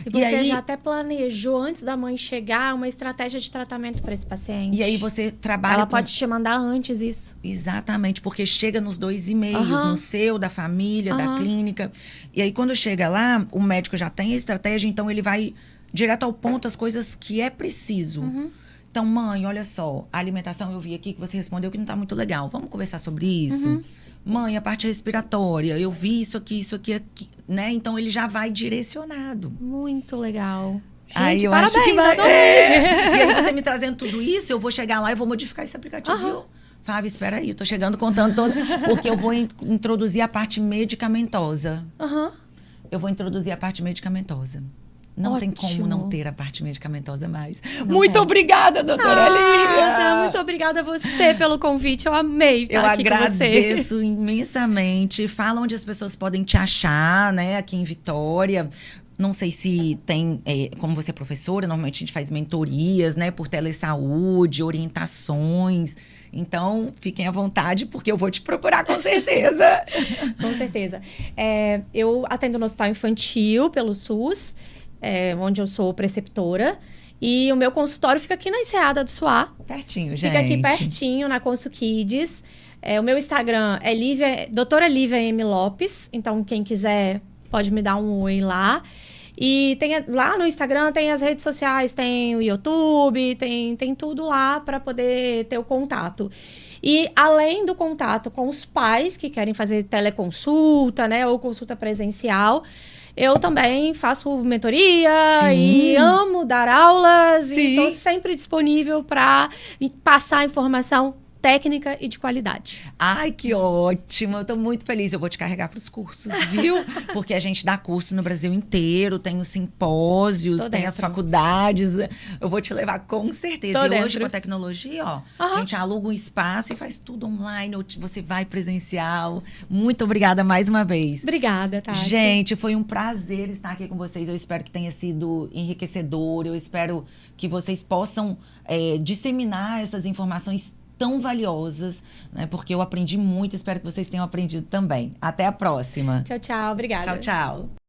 E você já até planejou, antes da mãe chegar, uma estratégia de tratamento para esse paciente. E aí você trabalha Ela pode te mandar antes isso. Exatamente, porque chega nos 2 e-mails, no seu, da família, da clínica. E aí quando chega lá, o médico já tem a estratégia, então ele vai direto ao ponto, as coisas que é preciso. Então, mãe, olha só, a alimentação eu vi aqui que você respondeu que não tá muito legal. Vamos conversar sobre isso? Mãe, a parte respiratória, eu vi isso aqui, né? Então, ele já vai direcionado. Muito legal. Gente, aí eu parabéns, acho que vai... adorei. E aí, você me trazendo tudo isso, eu vou chegar lá e vou modificar esse aplicativo, viu? Fábio, espera aí, eu tô chegando contando toda... Porque eu vou introduzir a parte medicamentosa. Eu vou introduzir a parte medicamentosa. Não tem como não ter a parte medicamentosa mais. Muito obrigada, doutora Lívia! Muito obrigada a você pelo convite. Eu amei estar aqui com você. Eu agradeço imensamente. Fala onde as pessoas podem te achar, né? Aqui em Vitória. Não sei se tem, como você é professora, normalmente a gente faz mentorias, né? Por telesaúde, orientações. Então, fiquem à vontade, porque eu vou te procurar com certeza. Com certeza. Eu atendo no Hospital Infantil pelo SUS. Onde eu sou preceptora. E o meu consultório fica aqui na Enseada do Suá. Pertinho, gente. Fica aqui pertinho, na Consul Kids. O meu Instagram é doutora Lívia M. Lopes. Então, quem quiser pode me dar um oi lá. E lá no Instagram tem as redes sociais, tem o YouTube, tem tudo lá para poder ter o contato. E além do contato com os pais que querem fazer teleconsulta, né, ou consulta presencial, eu também faço mentoria e amo dar aulas e estou sempre disponível para passar informação técnica e de qualidade. Ai, que ótimo! Eu tô muito feliz. Eu vou te carregar para os cursos, viu? Porque a gente dá curso no Brasil inteiro, tem os simpósios, tem as faculdades. Eu vou te levar com certeza. E hoje, com a tecnologia, ó, a gente aluga um espaço e faz tudo online, ou você vai presencial. Muito obrigada mais uma vez. Obrigada, Tati. Gente, foi um prazer estar aqui com vocês. Eu espero que tenha sido enriquecedor. Eu espero que vocês possam disseminar essas informações tão valiosas, né? Porque eu aprendi muito, espero que vocês tenham aprendido também. Até a próxima. Tchau, tchau. Obrigada. Tchau, tchau.